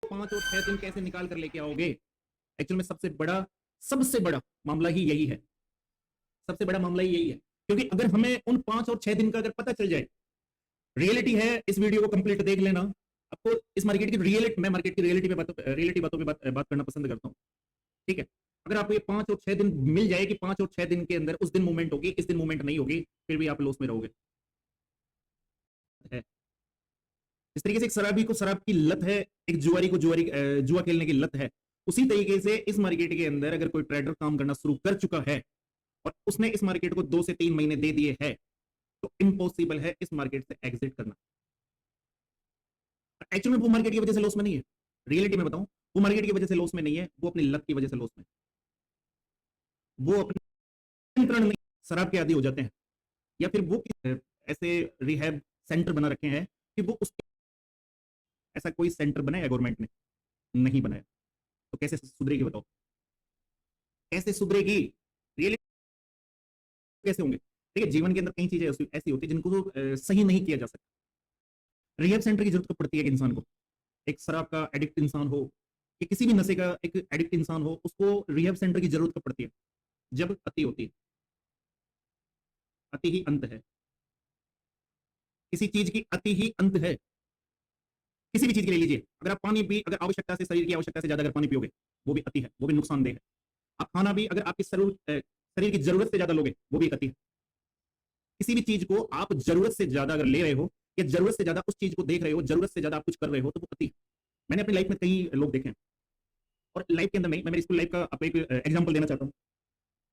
5 और 6 दिन कैसे निकाल कर लेके आओगे? एक्चुअल में सबसे बड़ा मामला ही यही है। सबसे बड़ा मामला ही यही है, क्योंकि अगर हमें उन 5 और 6 दिन का अगर पता चल जाए, रियलिटी है, इस वीडियो को कंप्लीट देख लेना। आपको इस मार्केट की रियलिटी, मैं मार्केट की रियलिटी बातों पे बात करना पसंद करता हूँ। ठीक है, अगर आपको ये 5 और 6 दिन मिल जाए कि 5 और 6 दिन के अंदर उस दिन मूवमेंट होगी, इस दिन मूवमेंट नहीं होगी, फिर भी आप लॉस में रहोगे। है इस तरीके से एक शराबी को शराब की लत है, एक जुआरी को जुआ खेलने की लत है। उसी तरीके से इस मार्केट के अंदर अगर कोई ट्रेडर काम करना शुरू कर चुका है और उसने इस मार्केट को 2 से 3 महीने दे दिए हैं, तो इम्पॉसिबल है इस मार्केट से एग्जिट करना। एक्चुअली में वो मार्केट की वजह से लॉस में नहीं है, रियलिटी में बताऊं, वो मार्केट की वजह से लॉस में नहीं है, वो अपनी लत की वजह से लॉस में, वो अपने नियंत्रण नहीं, शराब के आदी हो जाते हैं, या फिर वो ऐसे रिहैब सेंटर बना रखे हैं कि वो उस ऐसा कोई सेंटर बनाया गवर्नमेंट ने नहीं बनाया, तो कैसे सुधरेगी बताओ? कैसे सुधरेगी? रियली कैसे होंगे? ठीक है, जीवन के अंदर कई चीजें ऐसी होती है जिनको सही नहीं किया जा सकता। रिहैब सेंटर की जरूरत पड़ती है एक इंसान को, एक शराब का एडिक्ट इंसान हो कि किसी भी नशे का एक एडिक्ट इंसान हो, उसको रिहैब सेंटर की जरूरत पड़ती है जब अति होती है। अति ही अंत है, किसी चीज की अति ही अंत है। किसी भी चीज के ले लीजिए, अगर आप पानी भी अगर आवश्यकता से, शरीर की आवश्यकता से ज्यादा अगर पानी पियोगे, वो भी अति है, वो भी नुकसानदेह है। आप खाना भी अगर आपकी शरीर की जरूरत से ज्यादा लोगे, वो भी अति है। किसी भी चीज को आप जरूरत से ज्यादा अगर ले रहे हो, या जरूरत से ज्यादा उस चीज को देख रहे हो, जरूरत से ज्यादा आप कुछ कर रहे हो, तो वो अति है। मैंने अपनी लाइफ में कई लोग देखे हैं, और लाइफ के अंदर मैं मेरी स्कूल लाइफ का आपको एक एग्जाम्पल देना चाहता हूँ।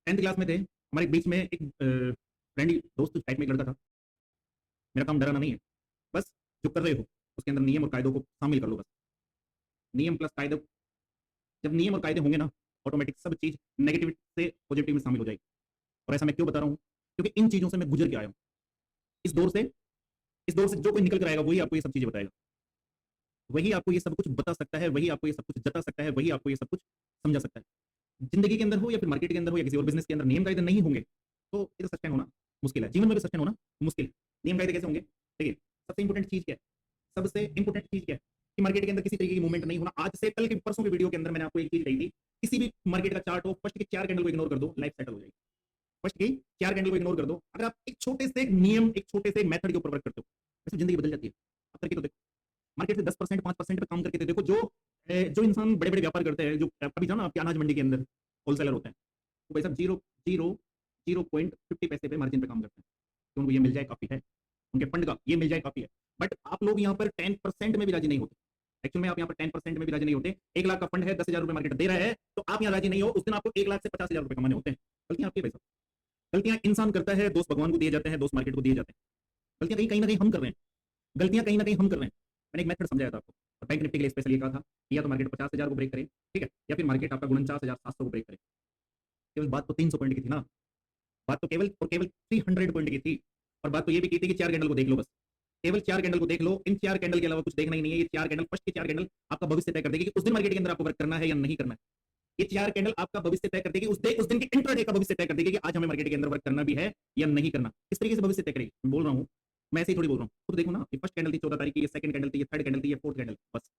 10th क्लास में थे, हमारे बीच में एक फ्रेंडली दोस्त टाइप में एक लड़का था। मेरा काम डराना नहीं है, बस जो कर रहे हो उसके अंदर नियम और कायदों को शामिल कर लो। बस नियम प्लस कायदे, जब नियम और कायदे होंगे ना, ऑटोमेटिक सब चीज नेगेटिविटी से पॉजिटिव में शामिल हो जाएगी। और ऐसा मैं क्यों बता रहा हूँ? क्योंकि इन चीजों से मैं गुजर के आया हूँ। इस दौर से जो कोई निकल कर आएगा, वही आपको ये सब चीजें बताएगा, वही आपको ये सब कुछ बता सकता है, वही आपको ये सब कुछ जता सकता है, वही आपको ये सब कुछ समझा सकता है। जिंदगी के अंदर हो या फिर मार्केट के अंदर हो या किसी और बिजनेस के अंदर, नियम कायदे नहीं होंगे तो ये सस्टेन होना मुश्किल है। जीवन में भी सस्टेन होना मुश्किल है। नियम कायदे कैसे होंगे? देखिए, सबसे इंपॉर्टेंट चीज क्या है? सबसे इंपॉर्टेंट चीज क्या है कि मार्केट के अंदर किसी तरीके की मूवमेंट नहीं होना। आज से कल के परसों की वीडियो के अंदर मैंने आपको एक चीज कही थी, किसी भी मार्केट का चार्ट हो, फर्स्ट के 4 कैंडल को इग्नोर कर दो, लाइफ सेटल हो जाएगी। फर्स्ट की 4 कैंडल को इग्नोर कर दो। अगर आप एक छोटे से नियम, एक छोटे से मेथड के ऊपर वर्क करते हो, वैसे जिंदगी बदल जाती है। आप करके तो देखो, मार्केट से 10% 5% पे काम करके तो देखो। जो इंसान बड़े बड़े व्यापार करते हैं, जो अभी जाओ ना आपके अनाज मंडी के अंदर होलसेलर होते हैं, वो भाई साहब 0.50 पैसे पे मार्जिन पे काम करते हैं, तो उनको ये मिल जाए काफी है, उनके फंड का ये मिल जाए काफी है। बट आप लोग यहाँ पर 10% में भी राजी नहीं होते। एक्चुअल में आप यहाँ पर 10% में भी राजी नहीं होते। 1 लाख का फंड है, 10,000 रुपए मार्केट दे रहा है, तो आप यहाँ राजी नहीं हो। उस दिन आपको 1 लाख से 50,000 रुपए कमाने होते हैं। गलतियां आपकी भाई साहब, गलतियां इंसान करता है, दोस्त भगवान को दिए जाते हैं, दोस्त मार्केट को दिए जाते हैं। गलतियां कहीं ना कहीं हम कर रहे हैं, गलतियां कहीं ना कहीं हम कर रहे हैं। मैंने एक मेथड समझाया था आपको, और बैंक निफ्टी के लिए स्पेशल ये कहा था, या तो मार्केट 50,000 को ब्रेक करे, ठीक है, या फिर मार्केट आपका 49,700 को ब्रेक करे। केवल बात तो 300 पॉइंट की थी ना, बात तो केवल और केवल 300 पॉइंट की थी। और बात तो ये भी की थी कि 4 कैंडल को देख लो, बस केवल 4 कैंडल को देख लो। इन 4 कैंडल के अलावा कुछ देखना ही नहीं है। ये 4 कैंडल, फर्स्ट की 4 कैंडल आपका भविष्य तय कर देगी कि उस दिन मार्केट के अंदर आपको वर्क करना है या नहीं करना है। ये 4 कैंडल आपका भविष्य तय कर देगी, उस दिन के इंट्राडे का भविष्य तय कर देगी कि आज हमें मार्केट के अंदर वर्क करना भी है या नहीं करना। इस तरीके से भविष्य तय करेगी। मैं बोल रहा हूँ, मैं ऐसे ही थोड़ी बोल रहा हूँ। खुद देखो ना, ये फर्स्ट कैंडल थी 14 तारीख की, ये सेकंड कैंडल थी, ये थर्ड कैंडल थी, ये फोर्थ कैंडल, बस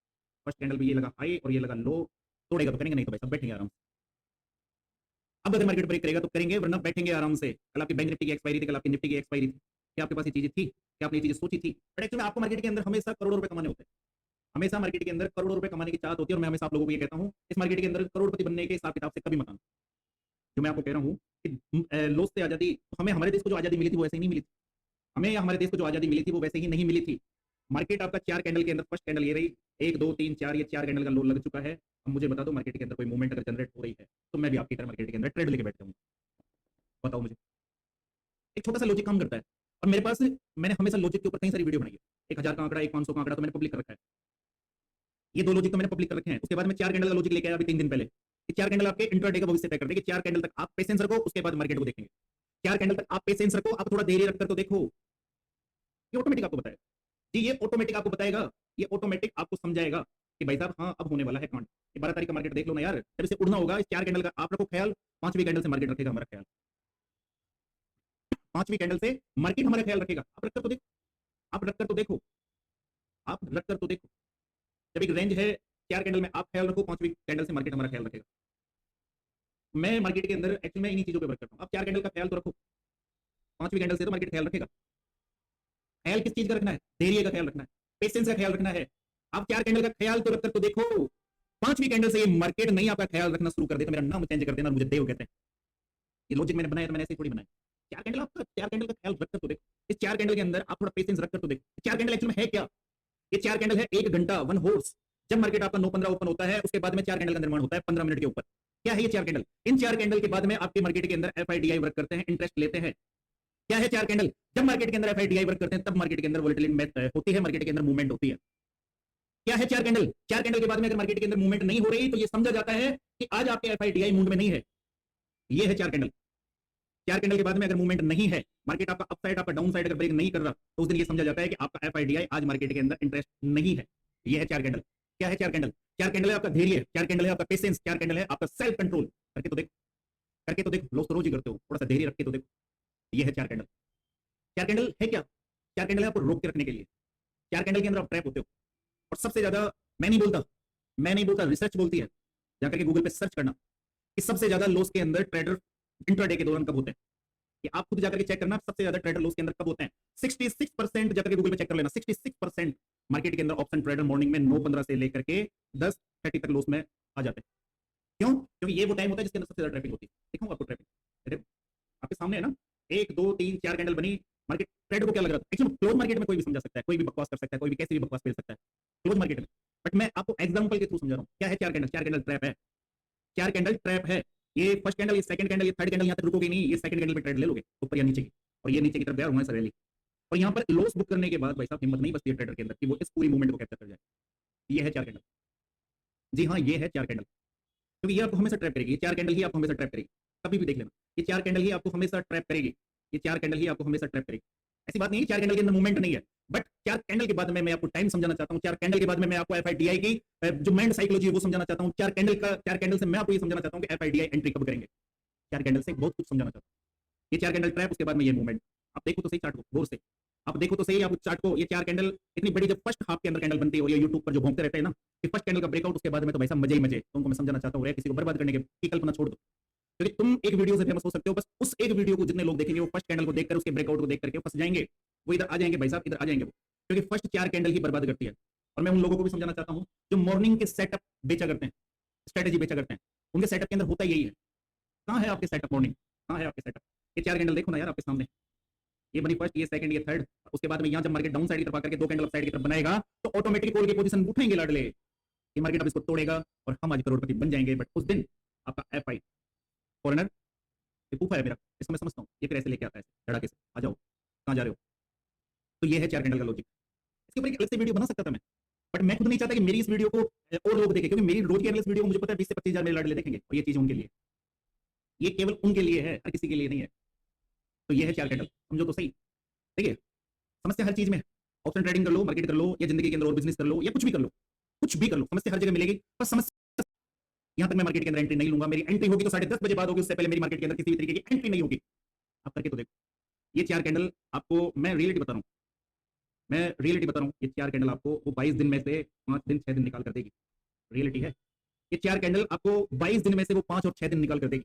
फर्स्ट कैंडल भी ये लगा हाई और ये लगा लो। तोड़ेगा तो करेंगे, नहीं तो भाई सब बैठेंगे आराम से। अब अगर मार्केट ब्रेक करेगा तो करेंगे, वरना बैठेंगे आराम से। कल आपकी बैंक निफ्टी की एक्सपायरी थी, कल आपकी निफ्टी की एक्सपायरी थी। क्या आपके पास ये चीजें थी? क्या आपने ये चीजें सोची थी? बट एक्चुअली आपको मार्केट के अंदर हमेशा करोड़ों रुपए कमाने होते हैं। हमेशा मार्केट के अंदर करोड़ों रुपए कमाने की चाहत होती है। और मैं हमेशा आप लोगों को ये कहता हूँ, इस मार्केट के अंदर करोड़पति बनने के हिसाब किताब से कभी मत आना। जो मैं आपको कह रहा हूँ कि लॉस से आजादी, हमें हमारे देश को जो आजादी मिली थी वो ऐसे ही नहीं मिली थी। हमें या हमारे देश को जो आजादी मिली थी वो वैसे ही नहीं मिली थी। मार्केट आपका 4 कैंडल के अंदर, फर्स्ट कैंडल ये रही, 1 2 3 4, ये 4 कैंडल का लो लग चुका है। अब मुझे बता दो, मार्केट के अंदर कोई मूवमेंट अगर जनरेट हो रही है, तो मैं भी आपकी तरह मार्केट के अंदर ट्रेड लेके बैठ जाऊंगा। बताओ मुझे। एक छोटा सा लॉजिक काम करता है, और मेरे पास, मैंने हमेशा लॉजिक के ऊपर कई सारी वीडियो बनाई है। 1000 का आंकड़ा, एक 500 का आंकड़ा तो मैंने पब्लिक कर रखा है। ये 2 लॉजिक तो मैंने पब्लिक कर रखे हैं। उसके बाद मैं 4 कैंडल का लॉजिक लेके आया अभी 3 दिन पहले। 4 कैंडल आपके इंट्राडे का भविष्य तय करते हैं कि 4 कैंडल तक आप पेशेंस रखो, उसके बाद मार्केट को देखेंगे। 4 कैंडल तक आप पेशेंस रखो, आप थोड़ा देरी रखकर तो देखो। ये ऑटोमेटिक आपको बताएगा जी, ये ऑटोमेटिक आपको बताएगा, ये ऑटोमेटिक आपको समझाएगा कि भाई साहब हाँ अब होने वाला है कांड। 12 तारीख का मार्केट देख लो ना यार, जब इसे उड़ना होगा, इस 4 कैंडल का आप रखो ख्याल, 5वीं कैंडल से मार्केट रखेगा हमारा ख्याल। 5वीं कैंडल से मार्केट हमारा ख्याल रखेगा। आप रखकर तो देखो, आप रखकर तो देखो, आप रखकर तो देखो। जब एक रेंज है 4 कैंडल में आप ख्याल रखो, 5वीं कैंडल से मार्केट हमारा ख्याल रखेगा। मैं मार्केट के अंदर एक्चुअली मैं इन्हीं चीजों पे वर्क करता हूँ। आप 4 कैंडल का ख्याल तो रखो, 5वीं कैंडल से तो मार्केट ख्याल रखेगा। ख्याल किस चीज का रखना है? धैर्य का ख्याल रखना है, पेशेंस का ख्याल रखना है। आप 4 कैंडल का ख्याल तो रखकर तो देखो, 5वीं कैंडल से ये मार्केट नहीं आपका ख्याल रखना शुरू कर दे तो मेरा नाम चेंज कर देना, मुझे देव कहते हैं। ये लॉजिक मैंने बनाया तो मैंने ऐसे ही थोड़ी बनाया। 4 कैंडल आपका 4 कैंडल का ख्याल रखकर तो देखो, इस 4 कैंडल के अंदर आप थोड़ा पेशेंस रखकर तो देखो 4 कैंडल एक्चुअली में है क्या। ये 4 कैंडल है 1 घंटा 1 हॉर्स। जब मार्केट आपका 9:15 ओपन होता है उसके बाद में 4 कैंडल का निर्माण होता है 15 मिनट के ऊपर। क्या है ये 4 कैंडल? इन 4 कैंडल के बाद में आपके मार्केट के अंदर एफआईडीआई वर्क करते हैं, इंटरेस्ट लेते हैं। क्या है 4 कैंडल? जब मार्केट के अंदर एफआईडीआई वर्क करते हैं तब मार्केट के अंदर वोलेटिलिटी होती है, मार्केट के अंदर मूवमेंट होती है। क्या है 4 कैंडल? 4 कैंडल के बाद में अगर मार्केट के अंदर मूवमेंट नहीं हो रही तो ये समझा जाता है कि आज आपके एफआईडीआई मूड में नहीं है। ये है 4 कैंडल। 4 कैंडल के बाद में अगर मूवमेंट नहीं है, मार्केट आपका अप साइड आपका डाउन साइड अगर ब्रेक नहीं कर रहा तो उस दिन ये समझा जाता है कि आपका एफआईडीआई आज मार्केट के अंदर इंटरेस्ट नहीं है। ये है 4 कैंडल। क्या है 4 कैंडल? 4 कैंडल है आपका धैर्य, 4 कैंडल है आपका पेशेंस, 4 कैंडल है आपका सेल्फ कंट्रोल। करके तो देखो, करके तो देखो, लोग तो रोज ही करते हो, थोड़ा सा धैर्य रख के तो देखो। ये है 4 कैंडल। 4 कैंडल है क्या? 4 कैंडल है आपको रोक के रखने के लिए। 4 कैंडल के अंदर आप ट्रैप होते हो। और सबसे ज्यादा मैं नहीं बोलता, रिसर्च बोलती है, जाकर के गूगल पे सर्च करना कि सबसे ज्यादा लॉस के अंदर ट्रेडर इंट्राडे के दौरान कब होते हैं। कि आप खुद जाकर के चेक करना सबसे ज्यादा ट्रेडर लॉस के अंदर कब होते हैं। 66% जाकर के गूगल पे चेक कर लेना, 66% मार्केट के अंदर ऑप्शन ट्रेडर मॉर्निंग में 9:15 से लेकर के 10:30 तक लॉस में आ जाते हैं। क्यों? क्योंकि ये वो टाइम होता है जिसके अंदर सबसे ज्यादा ट्रैपिंग होती है। दिखाऊं आपको ट्रैपिंग, आपके सामने है ना, 1 2 3 4 कैंडल बनी। मार्केट ट्रेडर को क्या लग रहा था? एक्चुअली क्लोज मार्केट में कोई भी समझा सकता है, कोई भी बकवास कर सकता है, कोई भी कैसे भी बकवास खेल सकता है क्लोज मार्केट में। बट मैं आपको एग्जांपल के थ्रू समझा रहा हूं। क्या है 4 कैंडल? 4 कैंडल ट्रैप है। 4 कैंडल ट्रैप है। ये फर्स्ट कैंडल, ये सेकंड कैंडल, ये थर्ड कैंडल यहां तक रुकोगे नहीं, ये सेकंड कैंडल पे ट्रेड ले लोगे ऊपर या नीचे की, और ये नीचे की तरफ गया और वहां से रैली। और यहां पर लॉस बुक करने के बाद भाई साहब हिम्मत नहीं बचती है ट्रेडर के अंदर कि वो इस पूरी मूवमेंट को कैप्चर कर जाए। ये है 4 कैंडल। जी हाँ, ये है 4 कैंडल। क्योंकि ये आपको हमेशा ट्रैप करेगी। ये 4 कैंडल ही आपको हमेशा ट्रैप करेगी। कभी भी देख लेना, ये 4 कैंडल ही आपको हमेशा ट्रैप करेगी। ये 4 कैंडल ही आपको हमेशा ट्रैप करेगी। ऐसी बात नहीं है 4 कैंडल के अंदर मूवमेंट नहीं है, बट 4 कैंडल के बाद में मैं आपको टाइम समझाना चाहता हूं। 4 कैंडल के बाद में मैं आपको एफआईडीआई की जो माइंड साइकोलॉजी है वो समझाना चाहता हूं। 4 कैंडल से मैं आपको ये समझाना चाहता हूं कि एफआईडीआई एंट्री कब करेंगे। 4 कैंडल से बहुत कुछ समझाना चाहता हूं। ये 4 कैंडल ट्रैप, उसके बाद में ये मूवमेंट। आप देखो तो सही चार्ट को गौर से, आप देखो तो सही आप चार्ट को। ये 4 कैंडल इतनी बड़ी जब फर्स्ट हाफ के अंदर कैंडल बनती है, और ये यूट्यूब पर जो घूमते रहते हैं ना कि फर्स्ट कैंडल का ब्रेकआउट उसके बाद में तो भाई साहब मजे ही मजे। तो उनको मैं समझाना चाहता हूं किसी को बर्बाद करने की कल्पना छोड़ दो। क्योंकि तुम एक वीडियो से फेमस हो सकते हो, बस उस एक वीडियो को जितने लोग देखेंगे वो फर्स्ट कैंडल को देखकर उसके ब्रेकआउट को देख करके फंस जाएंगे, वो इधर आ जाएंगे भाई साहब, इधर आ जाएंगे वो। क्योंकि फर्स्ट 4 कैंडल ही बर्बाद करती है। और मैं उन लोगों को भी समझाना चाहता हूं जो मॉर्निंग के सेटअप बेचा करते हैं, स्ट्रेटेजी बेचा करते हैं, उनके सेटअप के अंदर होता यही है। कहां है आपके सेटअप मॉर्निंग? कहां है आपके सेटअप? ये 4 कैंडल देखो ना यार आपके सामने, ये बनी फर्स्ट, ये सेकंड, ये थर्ड। उसके बाद में यहां जब मार्केट डाउन साइड की तरफ आकर के 2 कैंडल अप साइड की तरफ बनाएगा तो ऑटोमेटिक कॉल की पोजीशन उठेंगे लाडले। ये मार्केट अब इसको तोड़ेगा और हम आज करोड़पति बन जाएंगे। बट उस दिन आपका एफआई फॉरेनर ये पूफा है मेरा, इसको मैं समझता हूँ, ये फिर ऐसे लेके आता है धड़ाके से, आ जाओ कहाँ जा रहे हो। तो ये है 4 कैंडल का लॉजिक। इसके ऊपर एक अलग से वीडियो बना सकता था मैं, बट मैं खुद नहीं चाहता कि मेरी इस वीडियो को और लोग देखें, क्योंकि मेरी रोज की एनालिसिस वीडियो को मुझे पता है 20 से 25 हजार मेरे लाडले देखेंगे, और ये चीज उनके लिए, ये केवल उनके लिए है, हर किसी के लिए नहीं है। तो ये है 4 कैंडल, समझो तो सही। देखिए समस्या हर चीज में, ऑप्शन ट्रेडिंग कर लो, मार्केट कर लो, या जिंदगी के अंदर और बिजनेस कर लो, या कुछ भी कर लो, कुछ भी कर लो, समस्या हर जगह मिलेगी। बस समस्या यहां तक मैं मार्केट के अंदर एंट्री नहीं लूंगा। मेरी एंट्री होगी तो 10:30 बजे बाद होगी, उससे पहले मेरी मार्केट के अंदर किसी भी तरीके की एंट्री नहीं होगी। आप करके तो देखो। ये 4 कैंडल आपको मैं रियलिटी बता रहा हूं, मैं रियलिटी बता रहा हूं। ये 4 कैंडल आपको वो 22 दिन में से 5 दिन 6 दिन निकाल कर देगी। रियलिटी है, ये 4 कैंडल आपको 22 दिन में से वो 5 और 6 दिन निकाल कर देगी।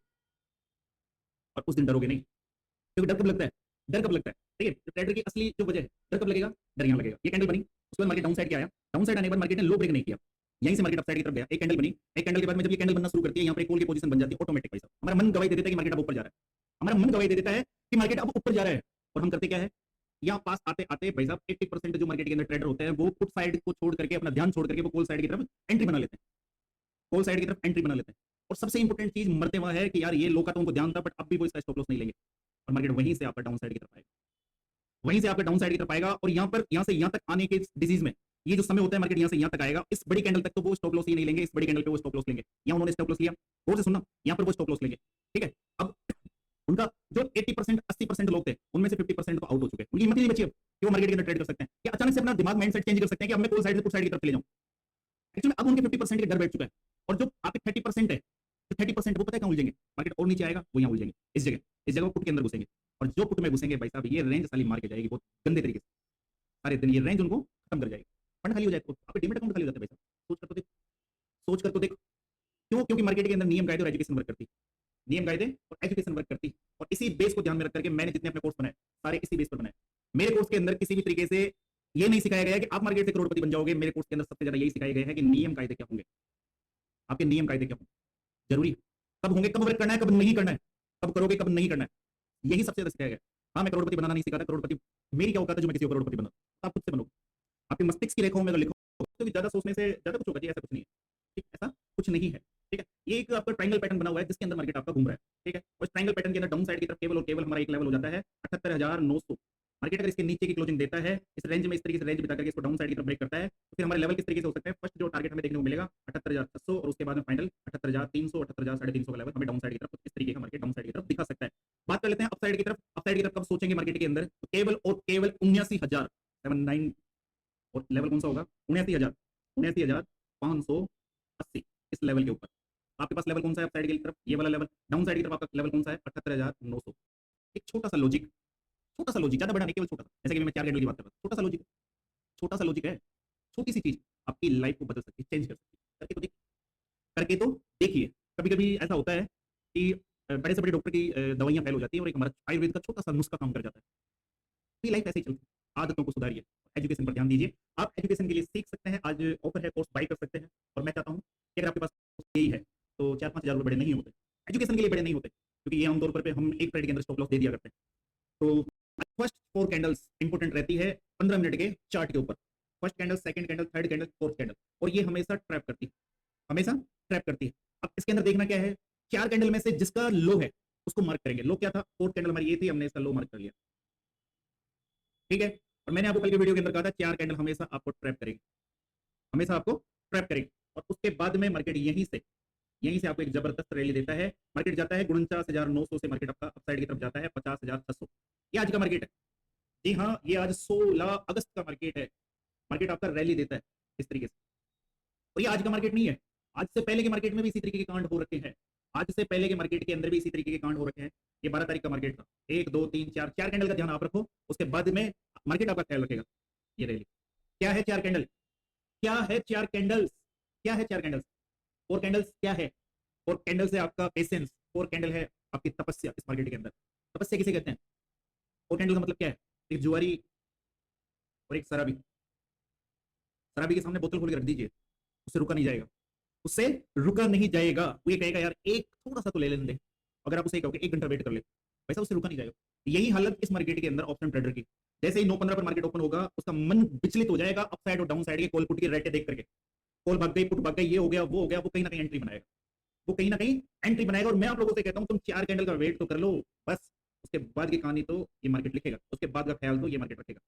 और उस दिन डरोगे नहीं, क्योंकि डर कब लगता है? डर कब लगता है? ठीक है, ट्रेडर की असली जो वजह है, डर कब लगेगा? डर यहां लगेगा। ये कैंडल बनी, उसके बाद मार्केट डाउन साइड के आया, डाउन साइड आने के बाद मार्केट ने लो ब्रेक नहीं किया, यहीं से मार्केट अप साइड की तरफ गया। एक कैंडल बनी, एक कैंडल के बाद में जब ये कैंडल बनना शुरू करती है, यहां पर एक कॉल की पोजीशन बन जाती है ऑटोमेटिक। पैसा हमारा मन गवाही दे देता है कि मार्केट अब ऊपर जा रहा है, हमारा मन गवाही दे देता है कि मार्केट अब ऊपर जा रहा है। और हम करते क्या है, यहाँ पास आते आते भाई साहब 80% जो मार्केट के अंदर ट्रेडर होते हैं वो पुट साइड को छोड़ करके, अपना ध्यान छोड़ करके वो कॉल साइड की तरफ एंट्री बना लेते हैं, कॉल साइड की तरफ एंट्री बना लेते हैं। और सबसे इंपॉर्टेंट चीज मरते हुआ है कि यार ये लोग का तो उनको ध्यान था, बट अब भी वो इसका स्टॉप लॉस नहीं लेंगे, और मार्केट वहीं से आपका डाउन साइड की तरफ आएगा, वहीं से आपका डाउन साइड की तरफ आएगा। और यहाँ पर यहाँ से यहाँ तक आने के डिजीज में ये जो समय होता है, मार्केट यहाँ से यहाँ तक आएगा, इस बड़ी कैंडल तक तो वो स्टॉप लॉस ही नहीं लेंगे, इस बड़ी कैंडल पे वो स्टॉप लॉस लेंगे। यहाँ उन्होंने स्टॉप लॉस लिया, और से सुनना, यहाँ पर वो स्टॉप लॉस लेंगे। ठीक है, अब उनका जो 80% 80% लोग थे, उनमें से 50% तो आउट हो चुके हैं। उनकी हिम्मत नहीं बची अब कि वो मार्केट के अंदर ट्रेड कर सकते हैं, कि अचानक से अपना दिमाग माइंडसेट चेंज कर सकते हैं कि अब मैं कॉल साइड से पुट साइड की तरफ ले जाऊं। एक्चुअली अब उनके 50% के डर बैठ चुका है। और जो आपके 30% है, तो 30% वो पता है कहां उलझेंगे, मार्केट और नीचे आएगा वो यहाँ उलझेंगे, इस जगह पुट के अंदर घुसेंगे। और जो पुट में घुसेंगे भाई साहब, ये रेंज साली मार के जाएगी बहुत गंदे तरीके से, सारे दिन ये रेंज उनको खत्म कर जाएगी। फंड खाली हो जाएगा, आपके डीमैट अकाउंट खाली हो जाता है भाई साहब, सोच कर तो देखो। सोच कर तो देख। क्यों? क्योंकि मार्केट के अंदर नियम कायदे और एजुकेशन वर्क करती, नियम कायदे और एजुकेशन वर्क करती। और इसी बेस को ध्यान में रख करके मैंने जितने अपने कोर्स बनाए सारे इसी बेस पर बनाए। मेरे कोर्स के अंदर किसी भी तरीके से ये नहीं सिखाया गया है कि आप मार्केट से करोड़पति बन जाओगे। मेरे कोर्स के अंदर सबसे ज्यादा यही सिखाया गया है कि नियम कायदे क्या होंगे, आपके नियम कायदे क्या होंगे, जरूरी कब होंगे, कब वर्क करना है, कब नहीं करना है, कब करोगे, कब नहीं करना है, यही सबसे ज्यादा सिखाया गया। हाँ, मैं करोड़पति बनाना नहीं सिखाता, करोड़पति मेरी क्या औकात है जो मैं किसी को करोड़पति बना, आप खुद से बनो। आपके मस्तिष्क की रेखाओं में अगर लिखो तो ज्यादा सोचने से ज्यादा कुछ होगा जी, ऐसा कुछ नहीं है। ठीक, ऐसा कुछ नहीं है। ठीक है, ये एक आपका ट्रायंगल पैटर्न बना हुआ है जिसके अंदर मार्केट आपका घूम रहा है। ठीक है, और इस ट्रायंगल पैटर्न के अंदर डाउन साइड की तरफ केवल और केवल हमारा एक लेवल हो जाता है 78,900। मार्केट अगर इसके नीचे की क्लोजिंग देता है इस रेंज में, इस तरीके से रेंज बिता करके इसको डाउन साइड की तरफ ब्रेक करता है, तो फिर हमारे लेवल किस तरीके से हो सकते हैं। फर्स्ट जो टारगेट हमें देखने को मिलेगा 78,600 और उसके बाद में फाइनल 78,300 78,350 का लेवल हमें डाउन साइड की तरफ इस तरीके का मार्केट डाउन साइड की तरफ दिखा सकता है। बात कर लेते हैं अप साइड की तरफ। अप साइड की तरफ कब सोचेंगे मार्केट के अंदर, तो केवल और केवल 79,079 और लेवल कौन सा होगा 79,580 इस लेवल के ऊपर। आपके पास लेवल कौन सा है अप साइड की तरफ, ये वाला लेवल। डाउन साइड की तरफ आपका लेवल कौन सा है 78,900। एक छोटा सा लॉजिक, ज्यादा बड़ा नहीं, केवल छोटा सा, जैसे कि मैं 4 कैंडल की बात कर रहा हूं, छोटा सा लॉजिक, छोटा सा लॉजिक है। छोटी सी चीज आपकी लाइफ को बदल सकती है, चेंज कर सकती है। करके तो देखिए। कभी कभी ऐसा होता है कि बड़े से बड़े डॉक्टर की दवाइयां फेल हो जाती है और एक हमारा आयुर्वेद का छोटा सा नुस्खा काम कर जाता है। तो लाइफ ऐसे ही चलती है। आदतों को सुधारिए, एजुकेशन पर ध्यान दीजिए। आप एजुकेशन के लिए सीख सकते हैं, आज ऑफर है, कोर्स बाय कर सकते हैं। और मैं चाहता हूं कि अगर आपके पास यही है तो 4-5 हज़ार रुपए बड़े नहीं होते, एजुकेशन के लिए बड़े नहीं होते, क्योंकि ये आमतौर पर हम एक ट्रेड के अंदर स्टॉप लॉस दे दिया करते हैं। तो फर्स्ट 4 कैंडल्स इंपॉर्टेंट रहती है 15 मिनट के चार्ट के ऊपर। First candle, second candle, third candle, fourth candle, और ये हमेशा ट्रैप करती है, हमेशा ट्रैप करती है। अब इसके अंदर देखना क्या है, 4 कैंडल में से जिसका लो है उसको मार्क करेंगे। लो क्या था, फोर्थ कैंडल हमारी ये थी, हमने इसका लो मार्क कर लिया। ठीक है, और मैंने आपको कल के वीडियो के अंदर कहा था 4 कैंडल हमेशा आपको ट्रैप करेगी, हमेशा आपको ट्रैप करेगी। और उसके बाद में मार्केट यहीं से आपको एक जबरदस्त रैली देता है। मार्केट जाता है 49,900 से, मार्केट आपका अपसाइड की तरफ जाता है 50,600। ये आज का मार्केट है, जी हाँ, ये आज 16 अगस्त का मार्केट है। मार्केट आपका रैली देता है इस तरीके से। और ये आज का मार्केट नहीं है, आज से पहले के मार्केट में भी इसी तरीके के कांड हो रखे हैं। आज से पहले के मार्केट के अंदर भी इसी तरीके के कांड हो रखे हैं। ये 12 तारीख का मार्केट था, 1 2 3 4 4 कैंडल का ध्यान आप रखो, उसके बाद में मार्केट आपका ख्याल रखेगा। ये रैली क्या है, 4 कैंडल क्या है, 4 कैंडल्स क्या है, 4 कैंडल्स, 4 कैंडल्स क्या है। 4 कैंडल से आपका पेशेंस, 4 कैंडल है आपकी तपस्या इस मार्केट के अंदर। तपस्या किसे कहते हैं, 4 कैंडल का मतलब क्या है, एक जुआरी और एक शराबी। शराबी के सामने बोतल खोल के रख दीजिए, उससे रुका नहीं जाएगा, उससे रुका नहीं जाएगा। वो ये कहेगा यार एक थोड़ा सा तो ले लेने दे, अगर आप उसे कहोगे 1 घंटा वेट कर ले, वैसा उससे रुका नहीं जाएगा। यही हालत इस मार्केट के अंदर ऑप्शन ट्रेडर की। जैसे ही 9:15 पर मार्केट ओपन होगा, उसका मन विचलित हो जाएगा अप साइड और डाउन साइड के कॉल पुट की रेटें देख करके। कॉल भाग गई, पुट भाग गई, ये हो गया, वो हो गया, वो कहीं ना कहीं एंट्री बनाएगा, वो कहीं ना कहीं एंट्री बनाएगा। और मैं आप लोगों से कहता हूं तुम 4 कैंडल का वेट तो कर लो बस, उसके बाद की कहानी तो ये मार्केट लिखेगा, उसके बाद का ख्याल तो ये मार्केट रखेगा।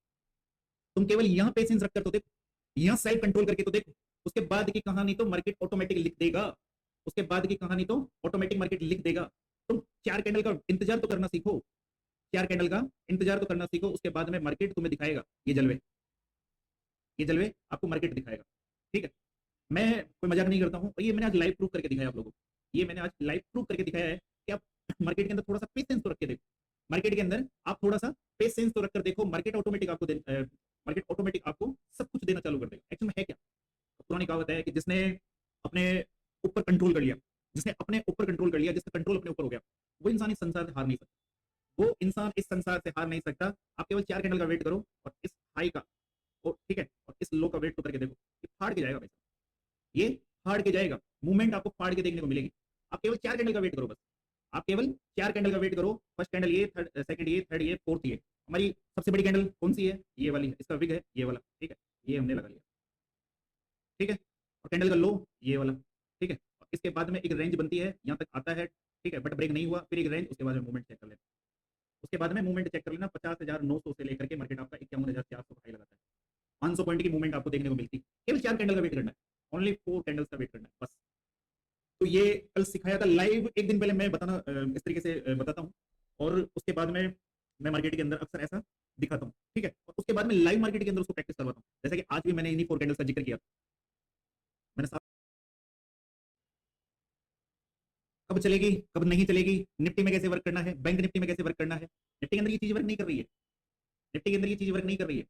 तुम केवल यहां पेशेंस रखकर तो देखो, यहां सेल्फ कंट्रोल करके तो देखो, उसके बाद की कहानी तो मार्केट ऑटोमेटिक लिख देगा, उसके बाद की कहानी तो ऑटोमेटिक मार्केट लिख देगा। तुम 4 कैंडल का इंतजार तो करना सीखो, 4 कैंडल का इंतजार तो करना सीखो, उसके बाद में मार्केट तुम्हें दिखाएगा ये जलवे, ये जलवे आपको मार्केट दिखाएगा। ठीक है, मैं कोई मजाक नहीं करता हूं, और ये मैंने आज लाइव प्रूफ करके दिखाया आप लोगों को, ये मैंने आज लाइव प्रूफ करके दिखाया है कि आप मार्केट के अंदर थोड़ा सा पेशेंस तो रख के देखो, मार्केट के अंदर आप थोड़ा सा पेशेंस तो रखकर देखो, मार्केट ऑटोमेटिक आपको सब कुछ देना चालू कर देगा। एक्चुअली में है क्या, पुरानी कहावत है कि जिसने अपने ऊपर कंट्रोल कर लिया, जिसने अपने ऊपर कंट्रोल कर लिया, जिसका कंट्रोल अपने ऊपर हो गया, वो इंसान इस संसार से हार नहीं सकता, वो इंसान इस संसार से हार नहीं सकता। आप केवल 4 कैंडल का वेट करो और इस हाई का, और ठीक है, और इस लो का वेट तो करके देखो, ये फाड़ के जाएगा भाई, ये फाड़ के जाएगा, मूवमेंट आपको फाड़ के देखने को मिलेगी। आप केवल 4 कैंडल का वेट करो बस, आप केवल 4 कैंडल का वेट करो। फर्स्ट कैंडल ये, थर्ड सेकंड ये, थर्ड ये, फोर्थ ये। हमारी सबसे बड़ी कैंडल कौन सी है, ये वाली है, इसका विग है ये वाला, ठीक है, ये हमने लगा लिया, ठीक है। और कैंडल का लो ये वाला, ठीक है। और इसके बाद में एक रेंज बनती है, यहाँ तक आता है, ठीक है, बट ब्रेक नहीं हुआ, फिर एक रेंज, उसके बाद में मूवमेंट चेक कर लेना, उसके बाद में मूवमेंट चेक कर लेना। 50,900 से लेकर के मार्केट आपका 51,400 हाई लगाता है, 500 पॉइंट की मूवमेंट आपको देखने को मिलती है। केवल 4 कैंडल का वेट करना है, ओनली 4 कैंडल्स का वेट करना है बस। तो ये कल सिखाया था लाइव, एक दिन पहले मैं बताना इस तरीके से बताता हूँ, और उसके बाद में मैं मार्केट के अंदर अक्सर ऐसा दिखाता हूँ, ठीक है। और उसके बाद में लाइव मार्केट के अंदर उसको प्रैक्टिस करवाता हूँ, जैसे कि आज भी मैंने इन्हीं 4 कैंडल्स का जिक्र किया। मैंने कब चलेगी कब नहीं चलेगी, निफ्टी में कैसे वर्क करना है, बैंक निफ्टी में कैसे वर्क करना है। निफ्टी के अंदर ये चीज वर्क नहीं कर रही है, निफ्टी के अंदर ये चीज वर्क नहीं कर रही है,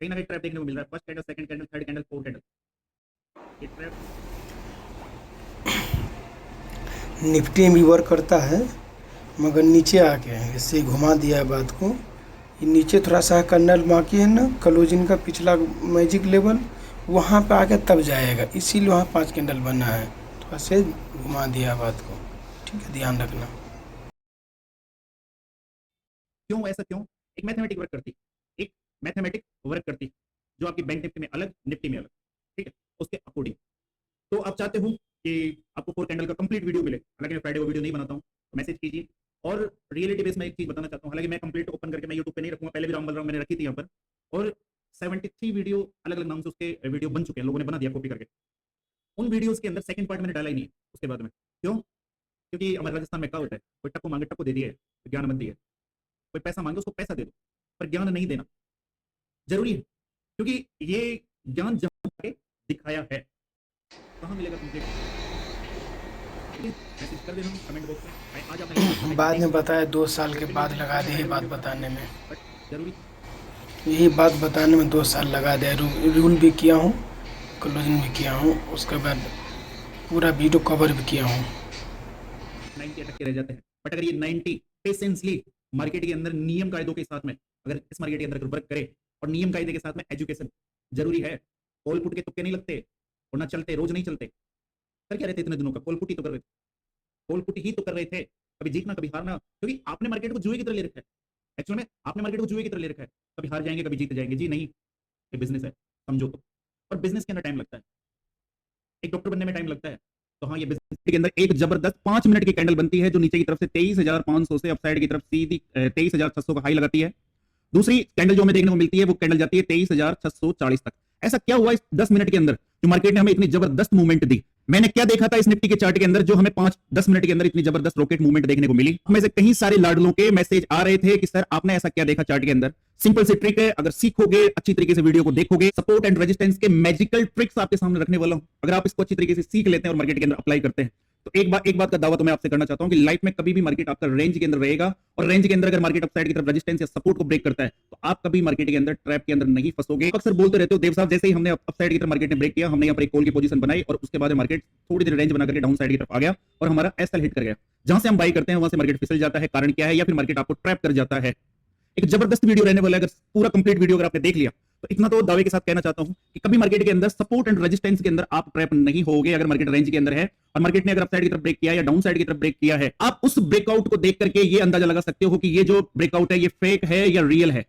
कहीं ना कहीं ट्रैप देखने को मिल रहा है। First candle, second candle, third candle, fourth candle, ये ट्रैप निफ्टी भी वर्क करता है, मगर नीचे आके इससे घुमा दिया है बात को। ये नीचे थोड़ा सा कैंडल बाकी है ना, क्लोजिंग का पिछला मैजिक लेवल, वहाँ पे आके तब जाएगा, इसीलिए वहाँ 5 कैंडल बना है, थोड़ा से घुमा दिया बात को। ठीक है, ध्यान रखना। क्यों ऐसा क्यों? एक मैथमेटिक वर्क करती, एक मैथमेटिक वर्क करती जो आपकी बैंक निफ्टी में अलग, निफ्टी में अलग, ठीक है, उसके अकॉर्डिंग। तो आप चाहते हो कि आपको 4 कैंडल का कंप्लीट वीडियो मिले, हालांकि मैं फ्राइडे को वीडियो नहीं बनाता हूँ, तो मैसेज कीजिए। और रियलिटी बेस में एक चीज बताना चाहता हूँ, हालांकि मैं कंप्लीट ओपन करके मैं यूट्यूब पे नहीं रखूंगा, पहले भी राम बलराम मैंने रखी थी यहाँ पर, और 73 वीडियो अलग अलग नाम से उसके वीडियो बन चुके हैं, लोगों ने बना दिया कॉपी करके। उन वीडियोस के अंदर सेकंड पार्ट मैंने डाला ही नहीं है उसके बाद में। क्यों? क्योंकि हमारे राजस्थान में कहावत है, कोई टक्को मांगे टक्को दे दिए, तो ज्ञान मत दिए। कोई पैसा मांगे उसको पैसा दे दो, पर ज्ञान नहीं देना जरूरी है, क्योंकि ये ज्ञान जहां पे दिखाया है कहाँ मिलेगा कंप्लीट? मैसेज कर देना कमेंट बॉक्स में, आज आप बाद में बताया 2 साल के बाद लगा दे, यही बात बताने में, बट जरूरी यही बात बताने में 2 साल लगा दिया। रूल भी किया हूँ, क्लोजिंग भी किया हूँ, उसके बाद पूरा वीडियो कवर भी किया हूँ। 90 अटक के रह जाते हैं, बट अगर ये 90 पेशेंसली मार्केट के अंदर नियम कायदों के साथ में, अगर इस मार्केट के अंदर वर्क करे और नियम कायदे के साथ में एजुकेशन जरूरी है। कॉल पुट के तुक्के नहीं लगते और ना चलते, रोज नहीं चलते। कर क्या रहे थे इतने दिनों का? कॉल पुट ही तो कर रहे थे, कॉल पुट ही तो कर रहे थे, कभी जीतना कभी हारना, क्योंकि आपने मार्केट को जुए की तरह ले रखा है। एक्चुअल में आपने मार्केट को जुए की तरह ले रखा है, कभी हार जाएंगे कभी जीत जाएंगे। जी नहीं, ये बिजनेस है, समझो तो। और बिजनेस के अंदर टाइम लगता है, एक डॉक्टर बनने में टाइम लगता है, तो हाँ, ये बिजनेस के अंदर एक जबरदस्त 5 मिनट की कैंडल बनती है जो नीचे की तरफ से 23,500 से अपसाइड की तरफ सीधी 23,600 का हाई लगाती है। दूसरी कैंडल जो हमें देखने को मिलती है वो कैंडल जाती है 23,640 तक। ऐसा क्या हुआ इस 10 मिनट के अंदर जो मार्केट ने हमें इतनी जबरदस्त मूवमेंट दी? मैंने क्या देखा था इस निफ्टी के चार्ट के अंदर जो हमें 5-10 मिनट के अंदर इतनी जबरदस्त रॉकेट मूवमेंट देखने को मिली? हमें से कहीं सारे लाडलों के मैसेज आ रहे थे कि सर आपने ऐसा क्या देखा चार्ट के अंदर? सिंपल सी ट्रिक है, अगर सीखोगे, अच्छी तरीके से वीडियो को देखोगे, सपोर्ट एंड रेजिस्टेंस के मैजिकल ट्रिक्स आपके सामने रखने वाला हूं। अगर आप इसको अच्छी तरीके से सीख लेते हैं और मार्केट के अंदर अप्लाई करते हैं, तो एक बात का दावा तो मैं आपसे करना चाहता हूं कि लाइफ में कभी भी मार्केट आपका रेंज के अंदर रहेगा, और रेंज के अंदर अगर मार्केट अपसाइड की तरफ रेजिस्टेंस या सपोर्ट को ब्रेक करता है तो आप कभी मार्केट के अंदर ट्रैप के अंदर नहीं फंसोगे। अक्सर बोलते रहते हो देव साहब, जैसे ही हमने अपसाइड की तरफ मार्केट ने ब्रेक किया, हमने यहाँ पर एक कॉल की पोजीशन बनाई और उसके बाद मार्केट थोड़ी देर रेंज बना करके डाउन साइड की तरफ आ गया और हमारा एसएल हिट कर गया। जहां से हम बाई करते हैं वहां से मार्केट फिसल जाता है। कारण क्या है? या फिर मार्केट आपको ट्रैप कर जाता है। एक जबरदस्त वीडियो रहने वाला है, अगर पूरा कंप्लीट वीडियो अगर आपने देख लिया तो इतना तो दावे के साथ कहना चाहता हूं कि कभी मार्केट के अंदर सपोर्ट एंड रेजिस्टेंस के अंदर आप ट्रैप नहीं होगे। अगर मार्केट रेंज के अंदर है और मार्केट ने अगर अपसाइड की तरफ ब्रेक किया या डाउन साइड की तरफ ब्रेक किया है, आप उस ब्रेकआउट को देख करके ये अंदाजा लगा सकते हो कि ये जो ब्रेकआउट है ये फेक है या रियल है।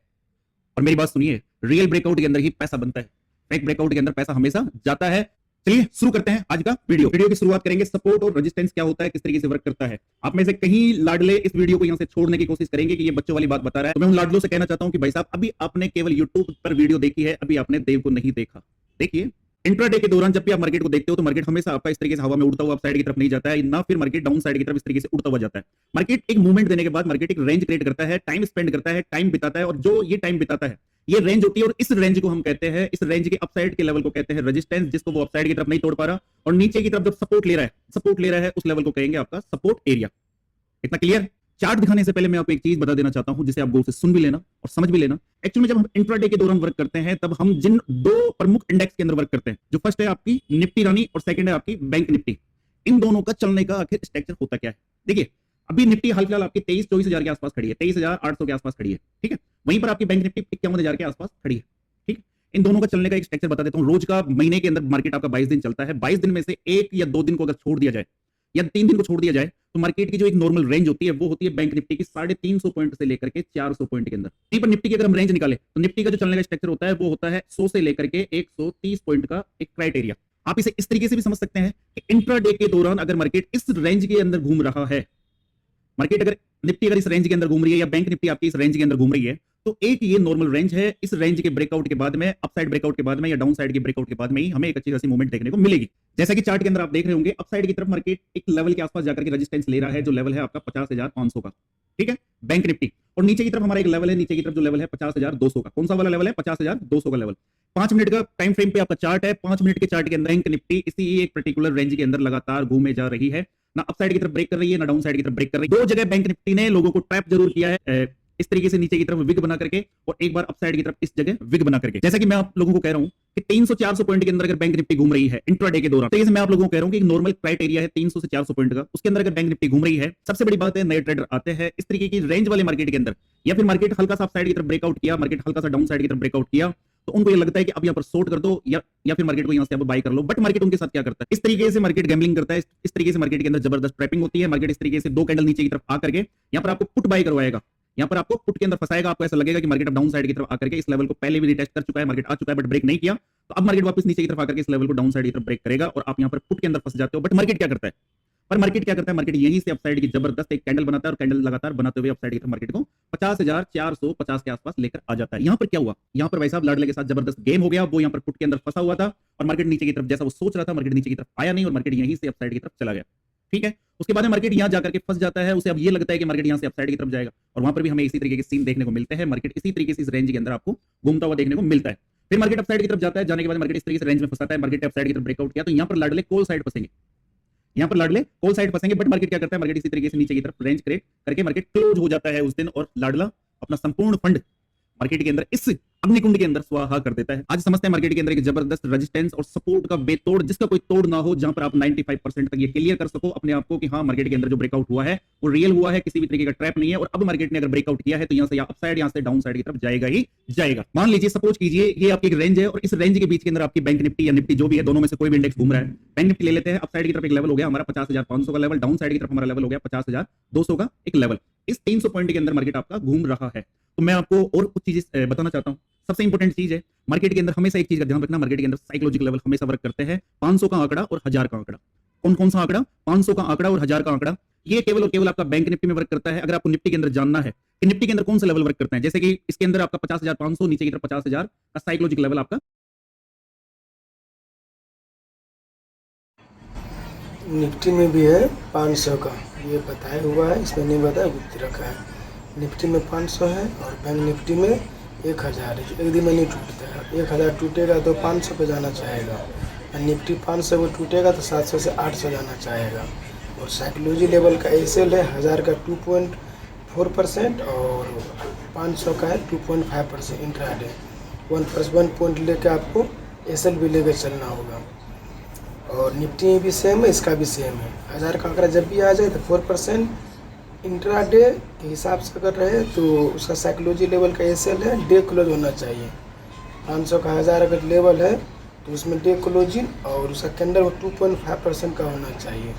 और मेरी बात सुनिए, रियल ब्रेकआउट के अंदर ही पैसा बनता है, फेक ब्रेकआउट के अंदर पैसा हमेशा जाता है। चलिए शुरू करते हैं आज का वीडियो की शुरुआत करेंगे। सपोर्ट और रेजिस्टेंस क्या होता है, किस तरीके से वर्क करता है। आप में से कहीं लाडले इस वीडियो को यहां से छोड़ने की कोशिश करेंगे कि ये बच्चों वाली बात बता रहा है, तो मैं उन लाडलों से कहना चाहता हूं कि भाई साहब, अभी आपने केवल यूट्यूब पर वीडियो देखी है, अभी आपने देव को नहीं देखा। देखिए, इंट्राडे के दौरान जब भी आप मार्केट को देखते हो तो मार्केट हमेशा आपका इस तरीके से हवा में उड़ता हुआ अप साइड की तरफ नहीं जाता है, ना फिर मार्केट डाउन साइड की तरफ इस तरीके से उड़ता हुआ जाता है। मार्केट एक मूवमेंट देने के बाद मार्केट एक रेंज क्रिएट करता है, टाइम स्पेंड करता है, टाइम बिताता है, और जो ये टाइम बिताता है ये रेंज होती है। और इस रेंज को हम कहते हैं, इस रेंज के अपसाइड के लेवल को कहते हैं रेजिस्टेंस, जिसको वो अपसाइड की तरफ नहीं तोड़ पा रहा, और नीचे की तरफ जब सपोर्ट ले रहा है उस लेवल को कहेंगे आपका सपोर्ट एरिया। इतना क्लियर? चार्ट दिखाने से पहले मैं आपको एक चीज बता देना चाहता हूं जिसे आप गौर से सुन भी लेना और समझ भी लेना। एक्चुअली में जब हम इंट्राडे के दौरान वर्क करते हैं तब हम जिन दो प्रमुख इंडेक्स के अंदर वर्क करते हैं, जो फर्स्ट है आपकी निफ्टी रानी और सेकंड है आपकी बैंक निफ्टी, इन दोनों का चलने का आखिर स्ट्रक्चर होता क्या है? देखिए, अभी निफ्टी हाल फिलहाल आपकी 23-24 हजार के आसपास खड़ी है, 23,800 के आसपास खड़ी है, ठीक है। वहीं पर आपकी बैंक निफ्टी 51,000 के आसपास खड़ी है, ठीक है। इन दोनों का चलने का एक स्ट्रक्चर बता देता हूं। रोज का, महीने के अंदर मार्केट आपका 22 दिन चलता है। 22 दिन में से 1 या 2 दिन को अगर छोड़ दिया जाए या 3 दिन को छोड़ दिया जाए तो मार्केट की जो एक नॉर्मल रेंज होती है वो होती है बैंक निफ्टी की 350 पॉइंट से लेकर के 400 पॉइंट के अंदर। यहीं पर निफ्टी की अगर हम रेंज निकाले तो निफ्टी का जो चलने का स्ट्रक्चर होता है वो होता है 100 से लेकर के 130 पॉइंट का एक क्राइटेरिया। आप इसे इस तरीके से भी समझ सकते हैं कि इंट्राडे के दौरान अगर मार्केट इस रेंज के अंदर घूम रहा है, मार्केट अगर निफ्टी अगर इस रेंज के अंदर घूम रही है या बैंक निफ्टी आपकी इस रेंज के अंदर घूम रही है, तो एक ये नॉर्मल रेंज है। इस रेंज के ब्रेकआउट के बाद में, अपसाइड ब्रेकआउट के बाद में या डाउन साइड के ब्रेकआउट के बाद में ही हमें एक अच्छी खासी मूवमेंट देखने को मिलेगी। जैसा कि चार्ट के अंदर आप देख रहे होंगे, अपसाइड की तरफ मार्केट एक लेवल के आसपास जाकर के रेजिस्टेंस ले रहा है, जो लेवल है आपका 50,500 का, ठीक है, बैंक निफ्टी। और नीचे की तरफ हमारा एक लेवल है, नीचे की तरफ जो लेवल है 50,200 का। कौन सा वाला लेवल है? 50,200 का लेवल। 5 मिनट का टाइम फ्रेम पे आपका चार्ट है। 5 मिनट के चार्ट के अंदर बैंक निफ्टी इसी एक पर्टिकुलर रेंज के अंदर लगातार घूमे जा रही है, ना अपसाइड की तरफ ब्रेक कर रही है ना डाउन साइड की तरफ ब्रेक कर रही है। दो जगह बैंक निफ्टी ने लोगों को ट्रैप जरूर किया है, इस तरीके से नीचे की तरफ विग बना करके और एक बार अपसाइड की तरफ इस जगह विग बना करके। जैसा कि मैं आप लोगों को कह रहा हूं कि 300-400 पॉइंट के अंदर अगर बैंक निफ्टी घूम रही है इंट्राडे के दौरान, तो जैसे मैं आप लोगों को कह रहा हूं कि एक नॉर्मल क्राइटेरिया है 300 से 400 पॉइंट का, उसके अंदर अगर बैंक निफ्टी घूम रही है, सबसे बड़ी बात है नए ट्रेडर आते हैं इस तरीके की रेंज वाले मार्केट के अंदर, या फिर मार्केट हल्का सा अपसाइड की तरफ ब्रेकआउट किया, मार्केट हल्का सा डाउन साइड की तरफ ब्रेकआउट किया, तो उनको ये लगता है कि अब यहाँ पर शॉर्ट कर दो या फिर मार्केट को यहाँ से अब बाय कर लो। बट मार्केट उनके साथ क्या करता है, इस तरीके से मार्केट गैम्बलिंग करता है, इस तरीके से मार्केट के अंदर जबरदस्त ट्रैपिंग होती है। मार्केट इस तरीके से 2 कैंडल नीचे की तरफ आकर के यहाँ पर आपको पुट बाय करवाएगा, यहाँ पर आपको पुट के अंदर फंसाएगा। आपको ऐसा लगेगा कि मार्केट अब डाउन साइड की तरफ आकर के इस लेवल को पहले भी रिटेस्ट कर चुका है, मार्केट आ चुका है बट ब्रेक नहीं किया, तो अब मार्केट वापस नीचे की तरफ आकर के इस लेवल को डाउन साइड की तरफ ब्रेक करेगा और आप यहाँ पर पुट के अंदर फंस जाते हो। बट मार्केट क्या करता है, मार्केट यहीं से अपसाइड की जबरदस्त एक कैंडल बनाता है और कैंडल लगातार बनाते हुए अपसाइड की तरफ मार्केट को 50,450 के आसपास लेकर आ जाता है। यहाँ पर क्या हुआ, यहाँ पर भाई साहब लाडले के साथ जबरदस्त गेम हो गया। वो यहाँ पर पुट के अंदर फंसा हुआ था और मार्केट नीचे की तरफ जैसा वो सोच रहा था, मार्केट नीचे की तरफ आया नहीं और मार्केट यहीं से अपसाइड की तरफ चला गया। ठीक है, उसके बाद मार्केट यहाँ जाकर के फंस जाता है, उसे अब ये लगता है कि मार्केट यहाँ से अपसाइड की तरफ जाएगा और वहां पर भी हमें इसी तरीके के सीन देखने को मिलते हैं। मार्केट इसी तरीके से इस रेंज के अंदर आपको घूमता हुआ देखने को मिलता है। फिर मार्केट अपसाइड की तरफ जाता है, जाने के बाद मार्केट इस तरीके से रेंज में फंसाता है, मार्केट अपसाइड की तरफ ब्रेकआउट किया तो यहाँ पर लाडले कॉल साइड फंसेंगे, यहाँ पर लाडले कॉल साइड फंसेंगे। बट मार्केट क्या करता है, मार्केट इसी तरीके से नीचे की तरफ रेंज क्रिएट करके मार्केट क्लोज हो जाता है उस दिन और लाडला अपना संपूर्ण फंड मार्केट के अंदर इस अग्निकुंड के अंदर स्वाहा कर देता है। आज समझते हैं मार्केट के अंदर एक जबरदस्त रेजिस्टेंस और सपोर्ट का बेतोड़, जिसका कोई तोड़ ना हो, जहां पर आप 95% तक ये क्लियर कर सको अपने आप को कि हाँ मार्केट के अंदर जो ब्रेकआउट हुआ है वो रियल हुआ है, किसी भी तरीके का ट्रैप नहीं है। और अब मार्केट ने अगर ब्रेकआउट किया है तो यहाँ से अपसाइड, यहाँ से डाउन साइड की तरफ जाएगा ही जाएगा। मान लीजिए सपोज कीजिए ये आपकी एक रेंज है और इस रेंज के बीच के अंदर आपकी बैंक निफ्टी या निफ्टी जो भी है, दोनों में से कोई भी इंडेक्स घूम रहा है। बैंक निफ्टी ले लेते हैं, अपसाइड की तरफ एक लेवल हो गया हमारा 50,500 का लेवल, डाउन साइड की तरफ हमारा लेवल हो गया 50,200 का एक लेवल। इस 300 पॉइंट के अंदर मार्केट आपका घूम रहा है। तो मैं आपको और कुछ चीजें बताना चाहता हूं। सबसे इंपॉर्टेंट चीज है मार्केट के अंदर हमेशा एक चीज का ध्यान रखना, मार्केट के अंदर साइकोलॉजिकल लेवल हमेशा वर्क करते हैं। 500 का आंकड़ा और 1000 का आंकड़ा, कौन कौन सा आंकड़ा, 500 का आंकड़ा और 1000 का आंकड़ा, ये केवल और केवल आपका बैंक निफ्टी में वर्क करता है। अगर आपको निफ्टी के अंदर जानना है कि निफ्टी के अंदर कौन सा लेवल वर्क करते हैं, जैसे कि इसके अंदर आपका 50,500 नीचे की तरफ 50,000 का साइकोलॉजिकल लेवल आपका निफ्टी में भी है 500 का, ये बताया हुआ है, इसमें नहीं बताया, गुप्त रखा है। निफ्टी में 500 है और बैंक निफ्टी में 1000 है, एक दिन में नहीं टूटता है। 1000 टूटेगा तो 500 पे जाना चाहेगा और निफ्टी 500 को टूटेगा तो 700 से 800 जाना चाहेगा। और साइकोलॉजी लेवल का एसएल है 1000 का 2.4% और 500 का है 2.5% इंट्राडे। 1+1 पॉइंट लेकर आपको एसएल भी लेकर चलना होगा। और निफ्टी में भी सेम है, इसका भी सेम है। 1000 का आंकड़ा जब भी आ जाए तो 4% इंट्राडे के हिसाब से अगर रहे तो उसका साइकोलॉजी लेवल का एसएल है डे क्लोज होना चाहिए। 500 का 1000 अगर लेवल है तो उसमें डे क्लोजिंग और उसका कैंडल 2.5% का होना चाहिए।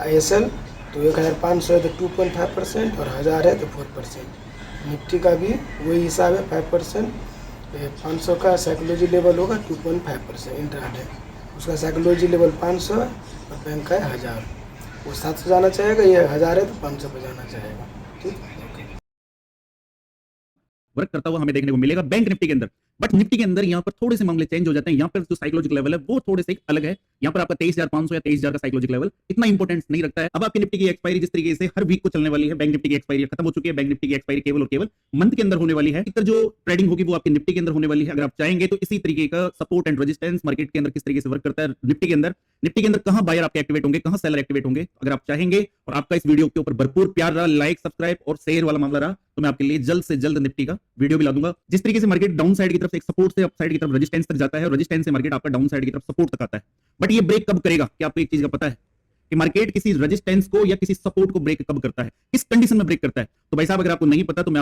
एसएल तो 1500 है तो 2.5% और 1000 है तो 4%। निफ्टी का भी वही हिसाब है 5%। 500 का साइकोलॉजी लेवल होगा 2.5% इंट्राडे, उसका साइकोलॉजी लेवल 500 है और बैंक का है 1000। वो 700 जाना चाहेगा, ये 1000 है तो 500 पे जाना चाहेगा। ठीक, वर्क करता हुआ हमें देखने को मिलेगा बैंक निफ्टी के अंदर। बट निफ्टी के अंदर यहाँ पर थोड़े से मामले चेंज हो जाते हैं। यहाँ पर जो साइकोलॉजिकल लेवल है वो थोड़े से अलग है। यहाँ पर आपका 23,500 या 23,000 का साइकोलॉजिकल लेवल इतना इंपॉर्टेंस नहीं रखता है। अब आपकी निफ्टी की एक्सपायरी जिस तरीके से हर वीक को चलने वाली है, बैंक निफ्टी की एक्सपायरी खत्म हो चुकी है। बैंक निफ्टी की एक्सपायरी केवल और केवल मंथ के अंदर होने वाली है। इधर जो ट्रेडिंग होगी वो आपकी निफ्टी के अंदर होने वाली है। अगर आप चाहेंगे तो इसी तरीके का सपोर्ट एंड रेजिस्टेंस मार्केट के अंदर किस तरीके से वर्क करता है निफ्टी के अंदर कहां बायर आपके एक्टिवेट होंगे, कहां सेलर एक्टिवेट होंगे, अगर आप चाहेंगे और आपका इस वीडियो के ऊपर भरपूर प्यार रहा, लाइक सब्सक्राइब और शेयर वाला मामला रहा, तो मैं आपके लिए जल्द से जल्द निफ्टी का वीडियो भी ला दूंगा। जिस तरीके से मार्केट डाउन साइड की तरफ से एक सपोर्ट से अप साइड की तरफ रेजिस्टेंस तक जाता है और रेजिस्टेंस से मार्केट आपका डाउन साइड की तरफ सपोर्ट तक आता है। बट ये ब्रेक कब करेगा, क्या आपको एक चीज का पता है कि मार्केट किसी रेजिस्टेंस को या किसी सपोर्ट को ब्रेक कब करता है, किस कंडीशन में ब्रेक करता है? तो भाई साहब अगर आपको नहीं पता तो मैं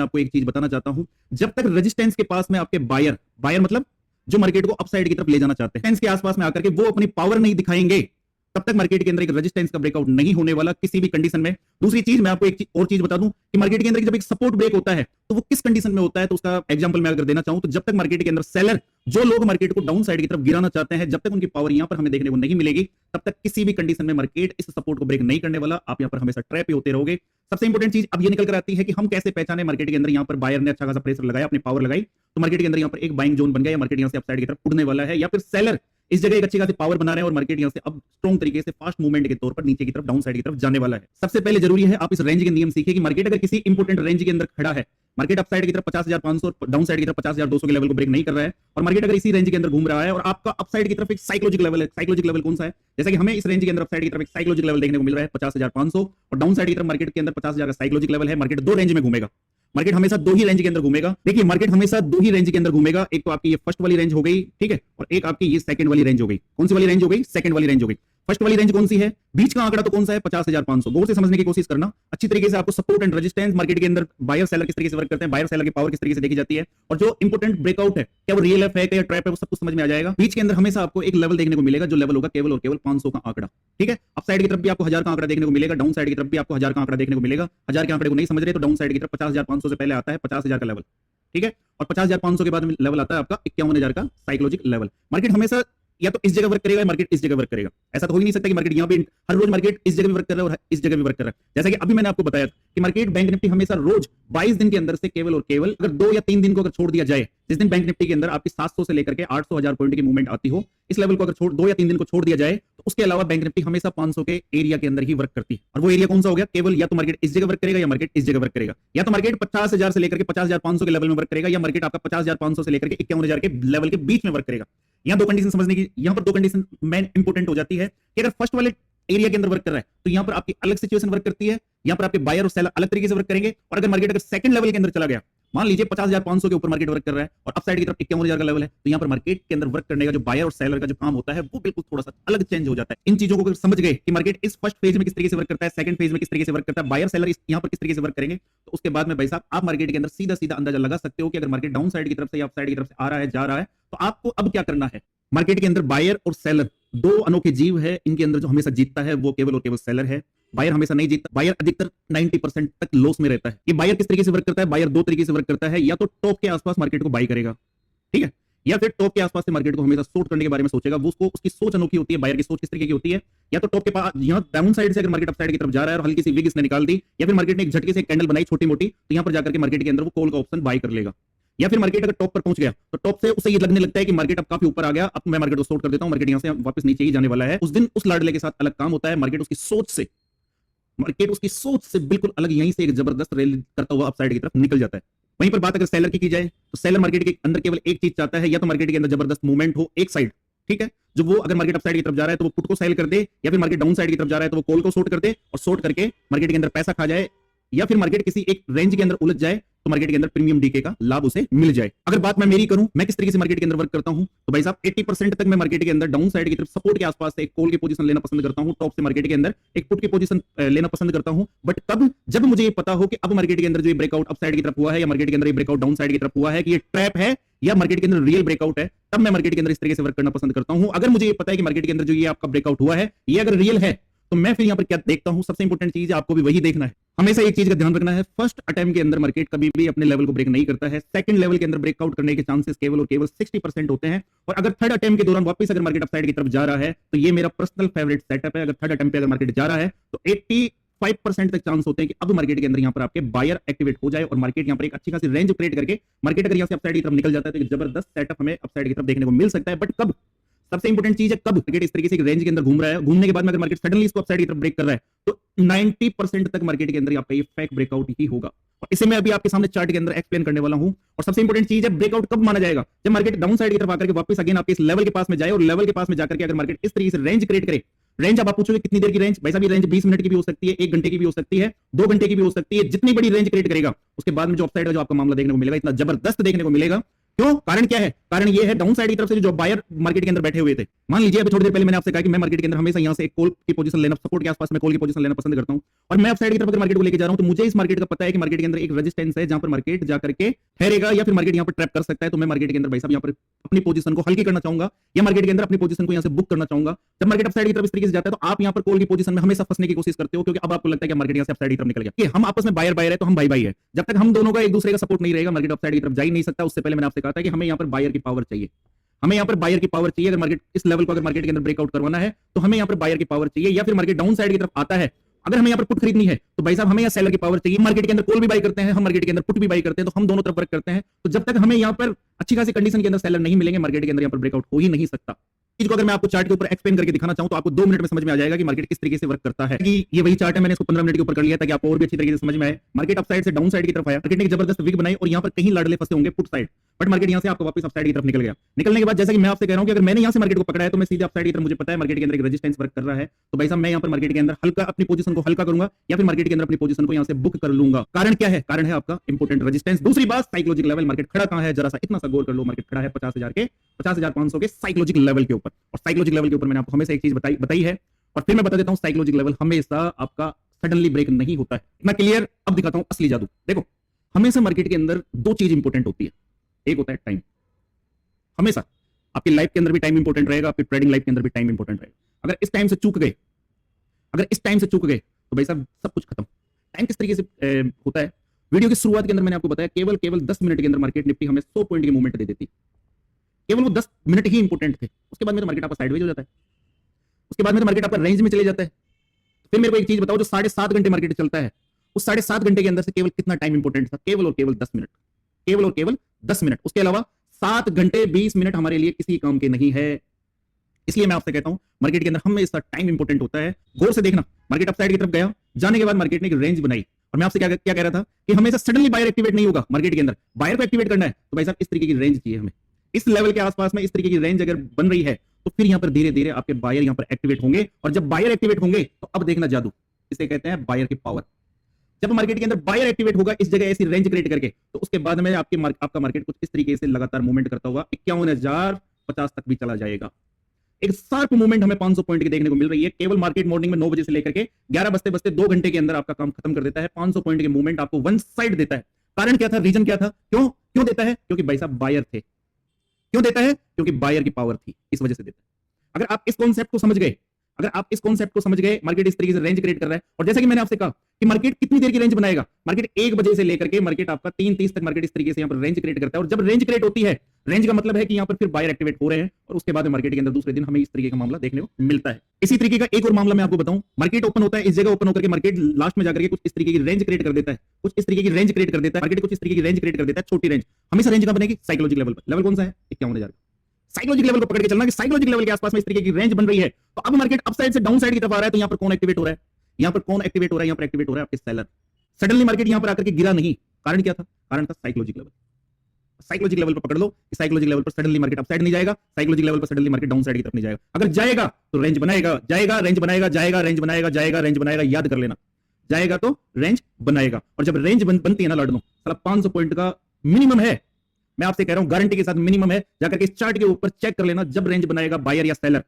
आपको एक चीज बताना चाहता हूं। जब तक रेजिस्टेंस के पास में आपके बायर मतलब जो मार्केट को अपसाइड की तरफ ले जाना चाहते हैं, के आसपास में आकर के वो अपनी पावर नहीं दिखाएंगे, तब तक मार्केट के अंदर एक रेजिस्टेंस का ब्रेकआउट नहीं होने वाला किसी भी कंडीशन में। दूसरी चीज मैं आपको एक और चीज बता दूं कि मार्केट के अंदर जब एक सपोर्ट ब्रेक होता है तो वो किस कंडीशन में होता है, तो उसका एग्जांपल मैं अगर देना चाहूं तो जब तक मार्केट के अंदर सेलर जो लोग मार्केट को डाउन साइड की तरफ गिराना चाहते हैं, जब तक उनकी पावर यहां पर हमें देखने को नहीं मिलेगी, तब तक किसी भी कंडीशन में मार्केट इस सपोर्ट को ब्रेक नहीं करने वाला। आप यहां पर हमेशा ट्रैप ही होते रहोगे। सबसे इंपॉर्टेंट चीज अब ये निकल कर आती है कि हम कैसे पहचाने मार्केट के अंदर यहां पर बायर ने अच्छा खासा प्रेशर लगाया, अपनी पावर लगाई, तो मार्केट के अंदर यहां पर एक बाइंग जोन बन गया, या मार्केट यहां से अपसाइड की तरफ उड़ने वाला है, या फिर सेलर इस जगह एक अच्छी खासी पावर बना रहे हैं और मार्केट यहां से अब स्ट्रॉन्ग तरीके से फास्ट मूवमेंट के तौर पर नीचे की तरफ डाउन साइड की तरफ जाने वाला है। सबसे पहले जरूरी है आप इस रेंज के नियम सीखिए कि मार्केट अगर किसी इंपोर्टेंट रेंज के अंदर खड़ा है, मार्केट अप साइड की तरफ 50,500 और डाउन साइड की तरफ 50,200 के लेवल को ब्रेक नहीं कर रहा है और मार्केट अगर इसी रेंज के अंदर घूम रहा है और आपका अप साइड की तरफ एक साइकोलॉजिकल लेवल है। साइकोलॉजिकल लेवल कौन सा है? जैसा कि हमें इस रेंज के अंदर अप साइड की तरफ एक साइकोलॉजिकल लेवल देखने को मिल रहा है 50,500 और डाउन साइड की तरफ मार्केट के अंदर 50,000 का साइकोलॉजिकल लेवल है। मार्केट दो रेंज में घूमेगा, मार्केट हमेशा दो ही रेंज के अंदर घूमेगा। देखिए मार्केट हमेशा दो ही रेंज के अंदर घूमेगा, एक तो आपकी ये फर्स्ट वाली रेंज हो गई, ठीक है, और एक आपकी ये सेकंड वाली रेंज हो गई। कौन सी वाली रेंज हो गई? सेकंड वाली रेंज हो गई। फर्स्ट वाली रेंज कौन सी है? बीच का आंकड़ा तो कौन सा है? 50,500। गौर से समझने की कोशिश करना, अच्छी तरीके से आपको सपोर्ट एंड रेजिस्टेंस मार्केट के अंदर बायर सेलर किस तरीके से वर्क करते हैं, बायर सेलर की पावर किस तरीके से देखी जाती है और जो इंपोर्टेंट ब्रेकआउट है क्या वो रियल एफ है क्या ट्रैप है, वो सब कुछ समझ में आ जाएगा। बीच के अंदर हमेशा आपको एक लेवल देखने को मिलेगा जो लेवल होगा केवल और केवल 500 का आंकड़ा, ठीक है। अप साइड की तरफ भी आपको 1000 का आंकड़ा देखने को मिलेगा, डाउन साइड की तरफ भी आपको 1000 का आंकड़ा देखने को मिलेगा। 1000 के आंकड़े को नहीं समझ रहे तो डाउन साइड की तरफ 50,500 से पहले आता है 50,000 का लेवल, ठीक है, और 50,500 के बाद लेवल आता है आपका 51,000 का साइकोलॉजिकल लेवल। मार्केट हमेशा या तो इस जगह वर्क करेगा या मार्केट इस जगह वर्क करेगा। ऐसा तो हो ही नहीं सकता कि मार्केट यहाँ पे हर रोज मार्केट इस जगह भी वर्क कर रहा है और इस जगह भी वर्क कर रहा है। जैसा कि अभी मैंने आपको बताया कि मार्केट बैंक निफ्टी हमेशा रोज 22 दिन के अंदर से केवल और केवल अगर 2 या 3 दिन को अगर छोड़ दिया जाए, जिस दिन बैंक निफ्टी के अंदर आपकी 700 से लेकर के 800 1000 पॉइंट की मूवमेंट आती हो, इस लेवल को अगर 2 या 3 दिन को छोड़ दिया जाए तो उसके अलावा बैंक निफ्टी हमेशा 500 के एरिया के अंदर ही वर्क करती है। और वो एरिया कौन सा हो गया? केवल या तो मार्केट इस जगह वर्क करेगा या मार्केट इस जगह वर्क करेगा, या तो मार्केट 50,000 से लेकर के 50,500 के लेवल में वर्क करेगा या मार्केट आपका 50,500 से लेकर के 51,000 के लेवल के बीच में वर्क करेगा। यहाँ दो कंडीशन समझने की, यहाँ पर दो कंडीशन मेन इंपोर्टेंट हो जाती है कि अगर फर्स्ट वाले एरिया के अंदर वर्क कर रहा है तो यहाँ पर आपकी अलग सिचुएशन वर्क करती है, यहाँ पर आपके बायर और सेलर अलग तरीके से वर्क करेंगे। और अगर मार्केट अगर सेकंड लेवल के अंदर चला गया, मान लीजिए 50,500 के ऊपर मार्केट वर्क कर रहा है और अप साइड की तरफ 51,000 का लेवल है, तो यहाँ पर मार्केट के अंदर वर्क करने का जो बायर और सेलर का जो काम होता है वो बिल्कुल थोड़ा सा अलग चेंज हो जाता है। इन चीजों को अगर समझ गए कि मार्केट इस फर्स्ट फेज में किस तरीके से वर्क करता है, सेकंड फेज में किस तरीके से वर्क करता है, बायर सेलर यहाँ पर किस तरीके से वर्क करेंगे, तो उसके बाद में भाई साहब आप मार्केट के अंदर सीधा सीधा अंदाजा लगा सकते हो कि अगर मार्केट डाउन साइड की तरफ से या अप साइड की तरफ से आ रहा है, जा रहा है, तो आपको अब क्या करना है। मार्केट के अंदर बायर और सेलर दो अनोखे जीव है, इनके अंदर जो हमेशा जीतता है वो केवल और केवल सेलर है। बायर हमेशा नहीं जीतता, बायर अधिकतर 90% तक लॉस में रहता है। ये बायर किस तरीके से वर्क करता है? बायर दो तरीके से वर्क करता है, या तो टॉप के आसपास मार्केट को बाई करेगा, ठीक है, या फिर टॉप के आसपास से मार्केट को हमेशा शॉर्ट करने के बारे में सोचेगा। वो उसको उसकी सोच अनोखी होती है। बायर की सोच किस तरीके की होती है? या तो टॉप के पास यहाँ डाउन साइड से अगर मार्केट अप साइड की तरफ जा रहा है और हल्की सी विग इसने निकाल दी, या फिर मार्केट ने एक झटके से एक कैंडल बनाई छोटी मोटी, तो यहाँ पर जाकर के मार्केट के अंदर वो कॉल का ऑप्शन बाई कर लेगा। या फिर मार्केट अगर टॉप पर पहुंच गया तो टॉप से उसे ये लगने लगता है कि मार्केट अब काफी ऊपर आ गया, अब मैं मार्केट को शॉर्ट कर देता हूं, मार्केट यहां से वापस नीचे ही जाने वाला है। उस दिन उस लाडले के साथ अलग काम होता है। मार्केट उसकी सोच से बिल्कुल अलग यहीं से एक जबरदस्त रैली करता हुआ अपसाइड की तरफ निकल जाता है। वहीं पर बात अगर सेलर की जाए तो सेलर मार्केट के अंदर केवल एक चीज चाहता है, या तो मार्केट के अंदर जबरदस्त मूवमेंट हो एक साइड, ठीक है, जो वो अगर मार्केट अप साइड की तरफ जा रहा है तो वो पुट को सेल कर दे, या फिर मार्केट डाउन साइड की तरफ जा रहा है तो वो कॉल को शॉर्ट कर दे और शॉर्ट करके मार्केट के अंदर पैसा खा जाए, या फिर मार्केट किसी एक रेंज के अंदर उलझ जाए तो मार्केट के अंदर प्रीमियम डीके का लाभ उसे मिल जाए। अगर बात मैं मेरी करूं, मैं किस तरीके से मार्केट के अंदर वर्क करता हूं, तो भाई साहब 80% तक मैं मार्केट के अंदर डाउन साइड की तरफ सपोर्ट के आसपास से एक कॉल की पोजीशन लेना पसंद करता हूं, टॉप से मार्केट के अंदर एक पुट की पोजीशन लेना पसंद करता हूं। बट तब जब मुझे ये पता हो कि अब मार्केट के अंदर जो ब्रेकआउट अप साइड की तरफ हुआ है या मार्केट के अंदर ब्रेकआउट डाउन साइड की तरफ हुआ है कि ये ट्रैप है या मार्केट के अंदर रियल ब्रेकआउट है, तब मैं मार्केट के अंदर इस तरीके से वर्क करना पसंद करता हूं। अगर मुझे ये पता है कि मार्केट के अंदर जो ये आपका ब्रेकआउट हुआ है ये अगर रियल है तो मैं फिर यहाँ पर क्या देखता हूं, सबसे इंपॉर्टेंट चीज है आपको भी वही देखना है। हमेशा एक चीज का ध्यान रखना है, फर्स्ट अटेम्प्ट के अंदर मार्केट कभी भी अपने लेवल को ब्रेक नहीं करता है। सेकंड लेवल के अंदर ब्रेकआउट करने के चांसेस केवल और केवल 60% होते हैं। और अगर थर्ड अटेम्प्ट के दौरान वापस अगर मार्केट अप साइड की तरफ जा रहा है तो ये मेरा पर्सनल फेवरेट सेटअप है। अगर थर्ड अटेम्प्ट पे अगर मार्केट जा रहा है तो 85% तक चांस होते हैं कि अब मार्केट के अंदर यहाँ पर आपके बायर एक्टिवेट हो जाए और मार्केट यहाँ पर एक अच्छी खासी रेंज क्रिएट करके मार्केट अगर यहाँ से अप साइड की तरफ निकल जाता है तो एक जबरदस्त सेटअप हमें अप साइड की तरफ देखने को मिल सकता है। बट कब? सबसे इंपॉर्टेंट चीज है कब मार्केट इस तरीके से एक रेंज के अंदर घूम रहा है, घूमने के बाद में अगर मार्केट सडनली इसको अपसाइड की तरफ ब्रेक कर रहा है तो 90% तक मार्केट के अंदर आपका ये फेक ब्रेकआउट ही होगा। और इसे मैं अभी आपके सामने चार्ट के अंदर एक्सप्लेन करने वाला हूं। और सबसे इंपॉर्टेंट चीज है ब्रेकआउट कब माना जाएगा? जब मार्केट डाउन साइड की तरफ आकर के वापस अगेन आपके इस लेवल के पास में जाए और लेवल के पास में जाकर के अगर मार्केट इस तरीके से रेंज क्रिएट करे। रेंज अब आप पूछोगे कितनी देर की रेंज? भाई साहब ये रेंज 20 मिनट की भी हो सकती है, 1 घंटे की भी हो सकती है, 2 घंटे की भी हो सकती है। जितनी बड़ी रेंज क्रिएट करेगा उसके बाद में जो अपसाइड का जो आपका मामला देखने को मिलेगा इतना जबरदस्त देखने को मिलेगा। क्यों? कारण क्या है? कारण ये है डाउन साइड की तरफ से जो बायर मार्केट के अंदर बैठे हुए थे। मान लीजिए अभी थोड़ी देर पहले मैंने आपसे कहा कि मैं मार्केट के अंदर हमेशा यहां से एक कॉल की पोजीशन लेना, सपोर्ट के आसपास में कॉल की पोजीशन लेना पसंद करता हूं और मैं अप साइड की तरफ अगर मार्केट को लेके जा रहा हूं तो मुझे इस मार्केट का पता है कि मार्केट के अंदर एक रेजिस्टेंस है जहां पर मार्केट जाकर के ठहरेगा या फिर मार्केट यहां पर ट्रैप कर सकता है। तो मैं मार्केट के अंदर भाई साहब यहां पर अपनी पोजीशन को हल्की करना चाहूंगा या मार्केट के अंदर अपनी पोजीशन को यहां से बुक करना चाहूंगा। जब मार्केट अप साइड की तरफ इस तरीके से जाता है तो आप यहां पर कॉल की पोजीशन में हमेशा फंसने की कोशिश करते हो, क्योंकि अब आपको लगता है कि मार्केट यहां से अप साइड की तरफ निकल गया कि हम आपस में बायर बायर है तो हम भाई भाई है। जब तक हम दोनों का एक दूसरे का सपोर्ट नहीं रहेगा मार्केट अप साइड की तरफ जा ही नहीं सकता। उससे पहले मैंने आपसे कहा था कि हमें यहां पर बायर की पावर चाहिए, हमें यहां पर बायर की पावर चाहिए। अगर मार्केट इस लेवल को अगर मार्केट के अंदर ब्रेकआउट करवाना है तो हमें यहां पर बायर की पावर चाहिए, या फिर मार्केट डाउन साइड की तरफ आता है अगर हमें यहां पर पुट खरीदनी है तो भाई साहब हमें यहां सेलर की पावर चाहिए। मार्केट के अंदर कॉल भी बाई करते हैं हम, मार्केट के अंदर पुट भी बाई करते हैं, तो हम दोनों तरफ वर्क करते हैं। तो जब तक हमें यहां पर अच्छी खासी कंडीशन के अंदर सेलर नहीं मिलेंगे मार्केट के अंदर यहां पर ब्रेकआउट हो ही नहीं सकता। चीज को अगर मैं आपको चार्ट के ऊपर एक्सप्लेन करके दिखाना चाहूं तो आपको 2 मिनट में समझ में आ जाएगा कि मार्केट किस तरीके से वर्क करता है। कि ये वही चार्ट है, मैंने इसको 15 मिनट के ऊपर कर लिया ताकि आपको और भी अच्छी तरीके से समझ में आए। मार्केट अप साइड से डाउन साइड की तरफ आया, मार्केट ने एक जबरदस्त विग बनाई और यहाँ पर कहीं लाडले फंसे होंगे पुट साइड, बट मार्केट यहाँ से आपको वापस अप साइड की तरफ निकल गया। निकलने के बाद जैसा कि मैं आपसे कह रहा हूं कि अगर मैंने यहाँ से मार्केट को पकड़ा है तो मैं सीधे अप साइड की तरफ, मुझे पता है मार्केट के अंदर एक रेजिस्टेंस वर्क कर रहा है, तो भाई साहब मैं यहाँ पर मार्केट के अंदर हल्का अपनी पोजीशन को हल्का करूंगा या फिर मार्केट के अंदर अपनी पोजीशन को यहाँ से बुक कर लूंगा। कारण क्या है? कारण है आपका इंपोर्टेंट रेजिस्टेंस। दूसरी बात साइकोलॉजिक लेवल, मार्केट खड़ा कहां है जरा सा इतना सा गौर कर लो। मार्केट खड़ा है 50,500 के साइकोलॉजिक लेवल के ऊपर, और साइकोलॉजिक लेवल के ऊपर मैंने आपको हमेशा एक चीज बताई है और फिर मैं बता देता हूं, साइकोलॉजिक लेवल हमेशा आपका सडनली ब्रेक नहीं होता है। इतना क्लियर? अब दिखाता हूं असली जादू। देखो, हमेशा मार्केट के अंदर 2 चीज इंपॉर्टेंट होती है। एक होता है टाइम। हमेशा आपकी लाइफ के अंदर भी टाइम इंपॉर्टेंट रहेगा, आपकी ट्रेडिंग लाइफ के अंदर भी टाइम इंपॉर्टेंट रहेगा। अगर इस टाइम से चूक गए तो भाई साहब सब कुछ खत्म। टाइम किस तरीके से होता है? वीडियो की शुरुआत के अंदर मैंने आपको बताया केवल 10 मिनट के अंदर मार्केट निफ्टी हमें 100 पॉइंट की मूवमेंट दे देती। केवल वो 10 मिनट ही इंपॉर्टेंट थे। उसके बाद में तो मार्केट आपका साइडवेज हो जाता है, उसके बाद में तो मार्केट आपका रेंज में चले जाता है। फिर मेरे को एक चीज बताओ, जो 7.5 घंटे मार्केट चलता है, उस 7.5 घंटे के अंदर से केवल कितना टाइम इंपॉर्टेंट था? केवल और केवल 10 मिनट, केवल और केवल 10 मिनट। उसके अलावा 7 घंटे 20 मिनट हमारे लिए किसी काम के नहीं है। इसलिए मैं आपसे कहता हूं मार्केट के अंदर हमेशा टाइम इंपॉर्टेंट होता है। गौर से देखना, मार्केट अपसाइड की तरफ गया, जाने के बाद मार्केट ने एक रेंज बनाई, और मैं आपसे क्या कह रहा था कि हमेशा सडनली बायर एक्टिवेट नहीं होगा। मार्केट के अंदर बायर को एक्टिवेट करना है तो भाई साहब इस तरीके की रेंज चाहिए हमें। इस लेवल के आसपास में इस तरीके की रेंज अगर बन रही है तो फिर यहां पर धीरे धीरे आपके बायर यहां पर एक्टिवेट होंगे, और जब बायर एक्टिवेट होंगे तो अब देखना जादू, इसे कहते हैं बायर की पावर। जब मार्केट के अंदर बायर एक्टिवेट होगा इस जगह ऐसी रेंज क्रिएट करके, तो उसके बाद में आपका मार्केट कुछ इस तरीके से लगातार मूवमेंट करता हुआ 51,050 तक भी चला जाएगा। एक शार्प मूवमेंट हमें 500 पॉइंट की देखने को मिल रही है। केवल मार्केट मॉर्निंग में 9 बजे से लेकर के 11 बजते बजते 2 घंटे के अंदर आपका काम खत्म कर देता है। 500 पॉइंट की मूवमेंट आपको वन साइड देता है। कारण क्या था? रीजन क्या था? क्यों देता है? क्योंकि भाई साहब बायर थे। क्यों देता है? क्योंकि बायर की पावर थी, इस वजह से देता है। अगर आप इस कॉन्सेप्ट को समझ गए, मार्केट इस तरीके से रेंज क्रिएट कर रहा है, और जैसा कि मैंने आपसे कहा कि मार्केट कितनी देर की रेंज बनाएगा, मार्केट 1 बजे से लेकर के मार्केट आपका 3:30 तक मार्केट इस तरीके से यहां पर रेंज क्रिएट करता है। और जब रेंज क्रिएट होती है, रेंज का मतलब है कि यहां पर फिर बायर एक्टिवेट हो रहे हैं, और उसके बाद मार्केट के अंदर दूसरे दिन हमें इस तरीके का मामला देखने को मिलता है। इसी तरीके का एक और मामला मैं आपको बताऊं, मार्केट ओपन होता है, इस जगह ओपन होकर के मार्केट लास्ट में जाकर के कुछ इस तरीके की रेंज क्रिएट कर देता है, मार्केट कुछ इस तरीके की रेंज क्रिएट कर देता है, छोटी रेंज। हमेशा रेंज कहां बनेगी? साइकोलॉजिक लेवल पर। लेवल कौन सा है? 51,000। साइकोलॉजिक लेवल को पकड़ के चलना कि साइकोलॉजिक लेवल के आसपास में इस तरीके की रेंज बन रही है, तो अब मार्केट अप साइड से डाउन साइड की तरफ आ रहा है, तो यहां पर कौन एक्टिवेट हो रहा है? यहां पर एक्टिवेट हो रहा है आपके सेलर। सडनली मार्केट यहां पर आकर के गिरा नहीं। कारण क्या था? कारण था साइकोलॉजिक लेवल। साइकोलॉजिक लेवल पर पकड़ लो, साइकोलॉजिक लेवल पर सडनली मार्केट अप साइड नहीं जाएगा, साइकोलॉजिक लेवल पर सडनली मार्केट डाउन साइड की तरफ नहीं जाएगा। अगर जाएगा तो रेंज बनाएगा, याद कर लेना, जाएगा तो रेंज बनाएगा। और जब रेंज बनती है ना लाडनो, साला 500 पॉइंट का मिनिमम है, मैं आपसे कह रहा हूं गारंटी के साथ मिनिमम है। जाकर के इस चार्ट के ऊपर चेक कर लेना, जब रेंज बनाएगा बायर या सेलर,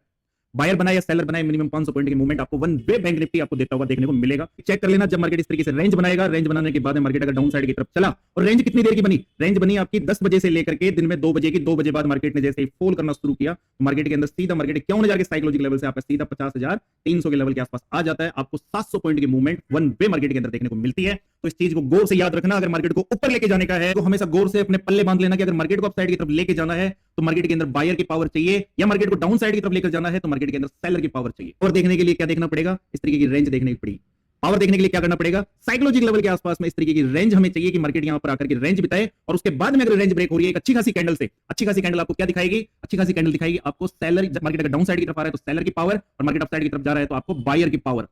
बायर बनाए या सेलर बनाए, मिनिमम 500 पॉइंट की मूवमेंट आपको वन वे बैंक निफ्टी आपको देता हुआ देखने को मिलेगा। चेक कर लेना, जब मार्केट इस तरीके से रेंज बनाएगा, रेंज बनाने के बाद मार्केट अगर डाउन साइड की तरफ चला, और रेंज कितनी देर की बनी? रेंज बनी आपकी 10 बजे से लेकर के दिन में 2 बजे की। 2 बजे बाद मार्केट ने जैसे ही फॉल करना शुरू किया, मार्केट के अंदर सीधा मार्केट क्यों जाकर साइकोलॉजिक लेवल से आपका सीधा 50,300 के लेवल के आसपास आ जाता है। आपको 700 पॉइंट की मूवमेंट वन वे मार्केट के अंदर देखने को मिलती है। तो इस चीज को गौर से याद रखना। अगर मार्केट को ऊपर लेके जाने का है तो हमेशा गौर से अपने पल्ले बांध लेना कि अगर मार्केट को अप साइड की तरफ लेके जाना है तो मार्केट के अंदर बायर की पावर चाहिए, या मार्केट को डाउन साइड की तरफ लेकर जाना है तो मार्केट के अंदर सेलर की पावर चाहिए। और देखने के लिए क्या देखना पड़ेगा? इस तरीके की रेंज देखने की पड़ेगी। पावर देखने के लिए क्या करना पड़ेगा? साइकोलॉजिक लेवल के आसपास में इस तरीके की रेंज हमें चाहिए कि मार्केट यहां पर आकर के रेंज बिताए, और उसके बाद में अगर रेंज ब्रेक हो रही है एक अच्छी खासी कैंडल से, अच्छी खासी कैंडल आपको क्या दिखाएगी? अच्छी खासी कैंडल दिखाएगी आपको सेलर। जब मार्केट अगर डाउन साइड की तरफ आ रहा है तो सेलर की पावर, और मार्केट अप साइड की तरफ जा रहा है तो आपको बायर की पावर,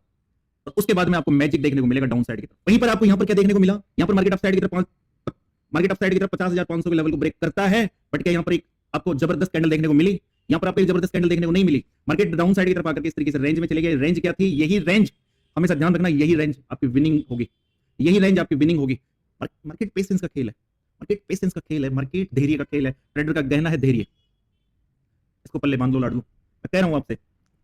और उसके बाद में आपको मैजिक देखने को मिलेगा डाउन साइड की तरफ। वहीं पर आपको यहां पर क्या देखने को मिला? यहां पर मार्केट अप साइड की तरफ 50,500 के लेवल को ब्रेक करता है, बट क्या यहां पर एक आपको जबरदस्त कैंडल देखने को मिली? यहां पर आपको एक जबरदस्त कैंडल देखने को नहीं मिली। मार्केट डाउन साइड की तरफ आकर के इस तरीके से रेंज में चले गए। रेंज क्या थी? यही रेंज, हमेशा ध्यान रखना, यही रेंज आपकी विनिंग होगी, यही रेंज आपकी विनिंग होगी। मार्केट पेशेंस का खेल है, मार्केट पेशेंस का खेल है, मार्केट धैर्य का खेल है। ट्रेडर का गहना है धैर्य। इसको पल्ले बांध लो लाडलू। मैं कह रहा हूं आपसे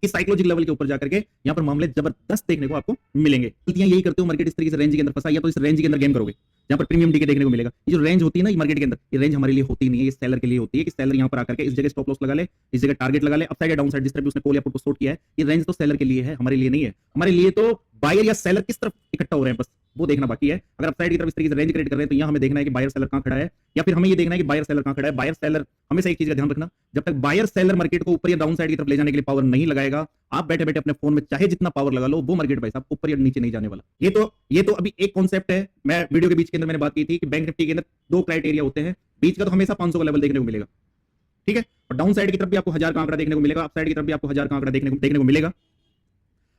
कि साइकोलॉजिक लेवल के ऊपर जाकर के यहां पर मामले जबरदस्त देखने को आपको मिलेंगे। गलतियां यही करते हो, मार्केट इस तरीके से रेंज के अंदर फंसा, या तो इस रेंज के अंदर गेम करोगे जहां पर प्रीमियम डीके देखने को मिलेगा। ये जो रेंज होती है ना मार्केट के अंदर, ये रेंज हमारे लिए होती नहीं है, ये सेलर के लिए होती है कि सेलर यहां पर आकर के इस जगह स्टॉप लॉस लगा ले, इस जगह टारगेट लगा ले, अपसाइड या डाउन साइड जिस तरह भी उसने कॉल या पुट को शॉर्ट किया है। ये रेंज तो सेलर के लिए है, हमारे लिए नहीं है। हमारे लिए तो बायर या सेलर किस तरफ इकट्ठा हो रहे हैं बस वो देखना बाकी है। अगर अपसाइड की तरफ इस तरीके से रेंज क्रिएट कर रहे हैं तो यहां हमें देखना है कि बायर सेलर कहां खड़ा है, या फिर हमें ये देखना है कि बायर सेलर कहां खड़ा है। बायर सेलर हमेशा एक चीज का ध्यान रखना, जब तक बायर सेलर मार्केट को ऊपर या डाउन साइड की तरफ ले जाने के लिए पावर नहीं लगाएगा, आप बैठे बैठे अपने फोन में चाहे जितना पावर लगा लो, वो मार्केट भाई साहब ऊपर या नीचे नहीं जाने वाला। ये तो अभी एक कॉन्सेप्ट है। मैं वीडियो के बीच के अंदर मैंने बात की थी कि बैंक निफ्टी के अंदर 2 क्राइटेरिया होते हैं। बीच का तो हमेशा 500 का लेवल देखने को मिलेगा, ठीक है। और डाउन साइड की तरफ भी आपको 1000 का आंकड़ा देखने को मिलेगा, अप साइड की तरफ भी आपको 1000 का आंकड़ा देखने को मिलेगा।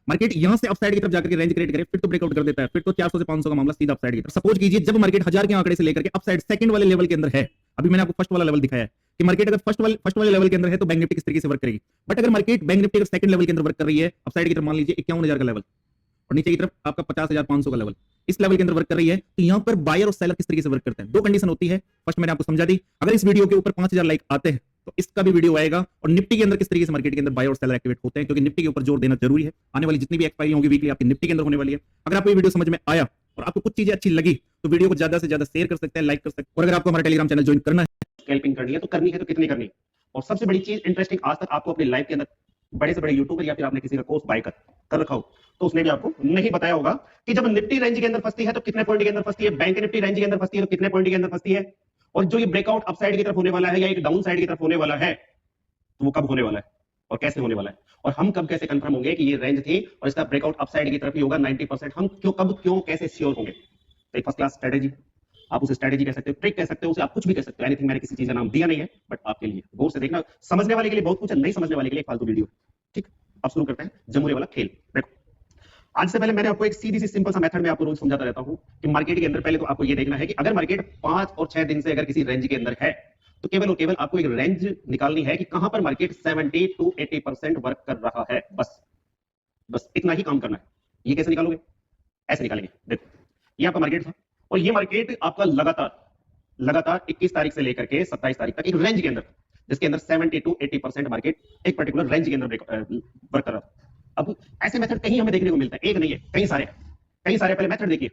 मार्केट यहां से अपसाइड की तरफ जाकर के रेंज क्रिएट करे, फिर तो ब्रेकआउट कर देता है, फिर तो 400 से 500 का मामला सीधा अपसाइड की तरफ। सपोज कीजिए जब मार्केट 1000 के आंकड़े से लेकर के अपसाइड सेकंड वाले लेवल के अंदर है, अभी मैंने आपको फर्स्ट वाला लेवल दिखाया है कि मार्केट अगर फर्स्ट वाले लेवल के अंदर है तो बैंक निफ्टी किस तरीके से वर्क करेगी। बट अगर मार्केट बैंक निफ्टी अगर सेकंड लेवल के अंदर वर्क कर रही है, अपसाइड की तरफ मान लीजिए 51000 का लेवल और नीचे की तरफ आपका 50500 का लेवल, इस लेवल के अंदर वर्क कर रही है, तो यहां पर बायर और सेलर किस तरीके से वर्क करते हैं। दो कंडीशन होती है, फर्स्ट मैंने आपको समझा दी। अगर इस वीडियो के ऊपर 5000 लाइक आते हैं तो इसका भी वीडियो आएगा, और निफ्टी के अंदर किस तरीके से मार्केट के अंदर बाय और सेलर एक्टिवेट होते हैं, क्योंकि निफ्टी के ऊपर जोर देना जरूरी है। आने वाली जितनी भी एक्सपायरी होगी वीकली आपकी निफ्टी के अंदर होने वाली है। अगर आपको ये वीडियो समझ में आया और आपको कुछ चीजें अच्छी लगी तो वीडियो को ज्यादा से ज्यादा शेयर कर सकते हैं, लाइक कर सकते हैं। और अगर आपको हमारा टेलीग्राम चैनल ज्वाइन करना है, स्कैल्पिंग करनी है तो कितनी करनी है। और सबसे बड़ी चीज इंटरेस्टिंग, आज तक आपको अपनी लाइफ के अंदर बड़े से बड़े यूट्यूबर या फिर आपने किसी का कोर्स बाय कर रखा हो तो उसने भी आपको नहीं बताया होगा कि जब निफ्टी रेंज के अंदर फंसती है तो कितने पॉइंट के अंदर फंसती है, बैंक निफ्टी रेंज के अंदर फंसती है तो कितने पॉइंट के अंदर फंसती है, और जो ये ब्रेकआउट अपसाइड की तरफ होने वाला है या एक डाउन साइड की तरफ होने वाला है तो वो कब होने वाला है और कैसे होने वाला है, और हम कब कैसे कंफर्म होंगे कि ये रेंज थी और इसका ब्रेकआउट अपसाइड की तरफ ही होगा 90%, हम क्यों कैसे श्योर होंगे। तो एक फर्स्ट क्लास स्ट्रेटेजी, आप उसे स्ट्रेटेजी कह सकते हो, ट्रिक कह सकते हो, उसे आप कुछ भी कह सकते हो, एनीथिंग। मैंने किसी चीज का नाम दिया नहीं है, बट आपके लिए गौर से देखना। समझने वाले के लिए बहुत कुछ है, नहीं समझने वाले के लिए फालतू वीडियो। ठीक, अब शुरू करते हैं जमुरे वाला खेल। देखो, आज से पहले मैंने आपको एक सीधी सी सिंपल सा मेथड में आपको रोज समझाता रहता हूं कि मार्केट के अंदर पहले तो आपको ये देखना है कि अगर मार्केट 5 और 6 दिन से अगर किसी रेंज के अंदर है तो केवल और केवल आपको एक रेंज निकालनी है कि कहां पर मार्केट 70 to 80% वर्क कर रहा है। बस इतना ही काम करना है। ये कैसे निकालोगे? ऐसे निकालेंगे। देखो, ये आपका मार्केट था और ये मार्केट आपका लगातार 21 तारीख से लेकर के 27 तारीख तक एक रेंज के अंदर, जिसके अंदर 70 to 80% मार्केट एक पर्टिकुलर रेंज के अंदर वर्क कर रहा था। अब ऐसे मेथड कहीं हमें देखने को मिलता है, एक नहीं है, कई सारे पहले मेथड देखिए।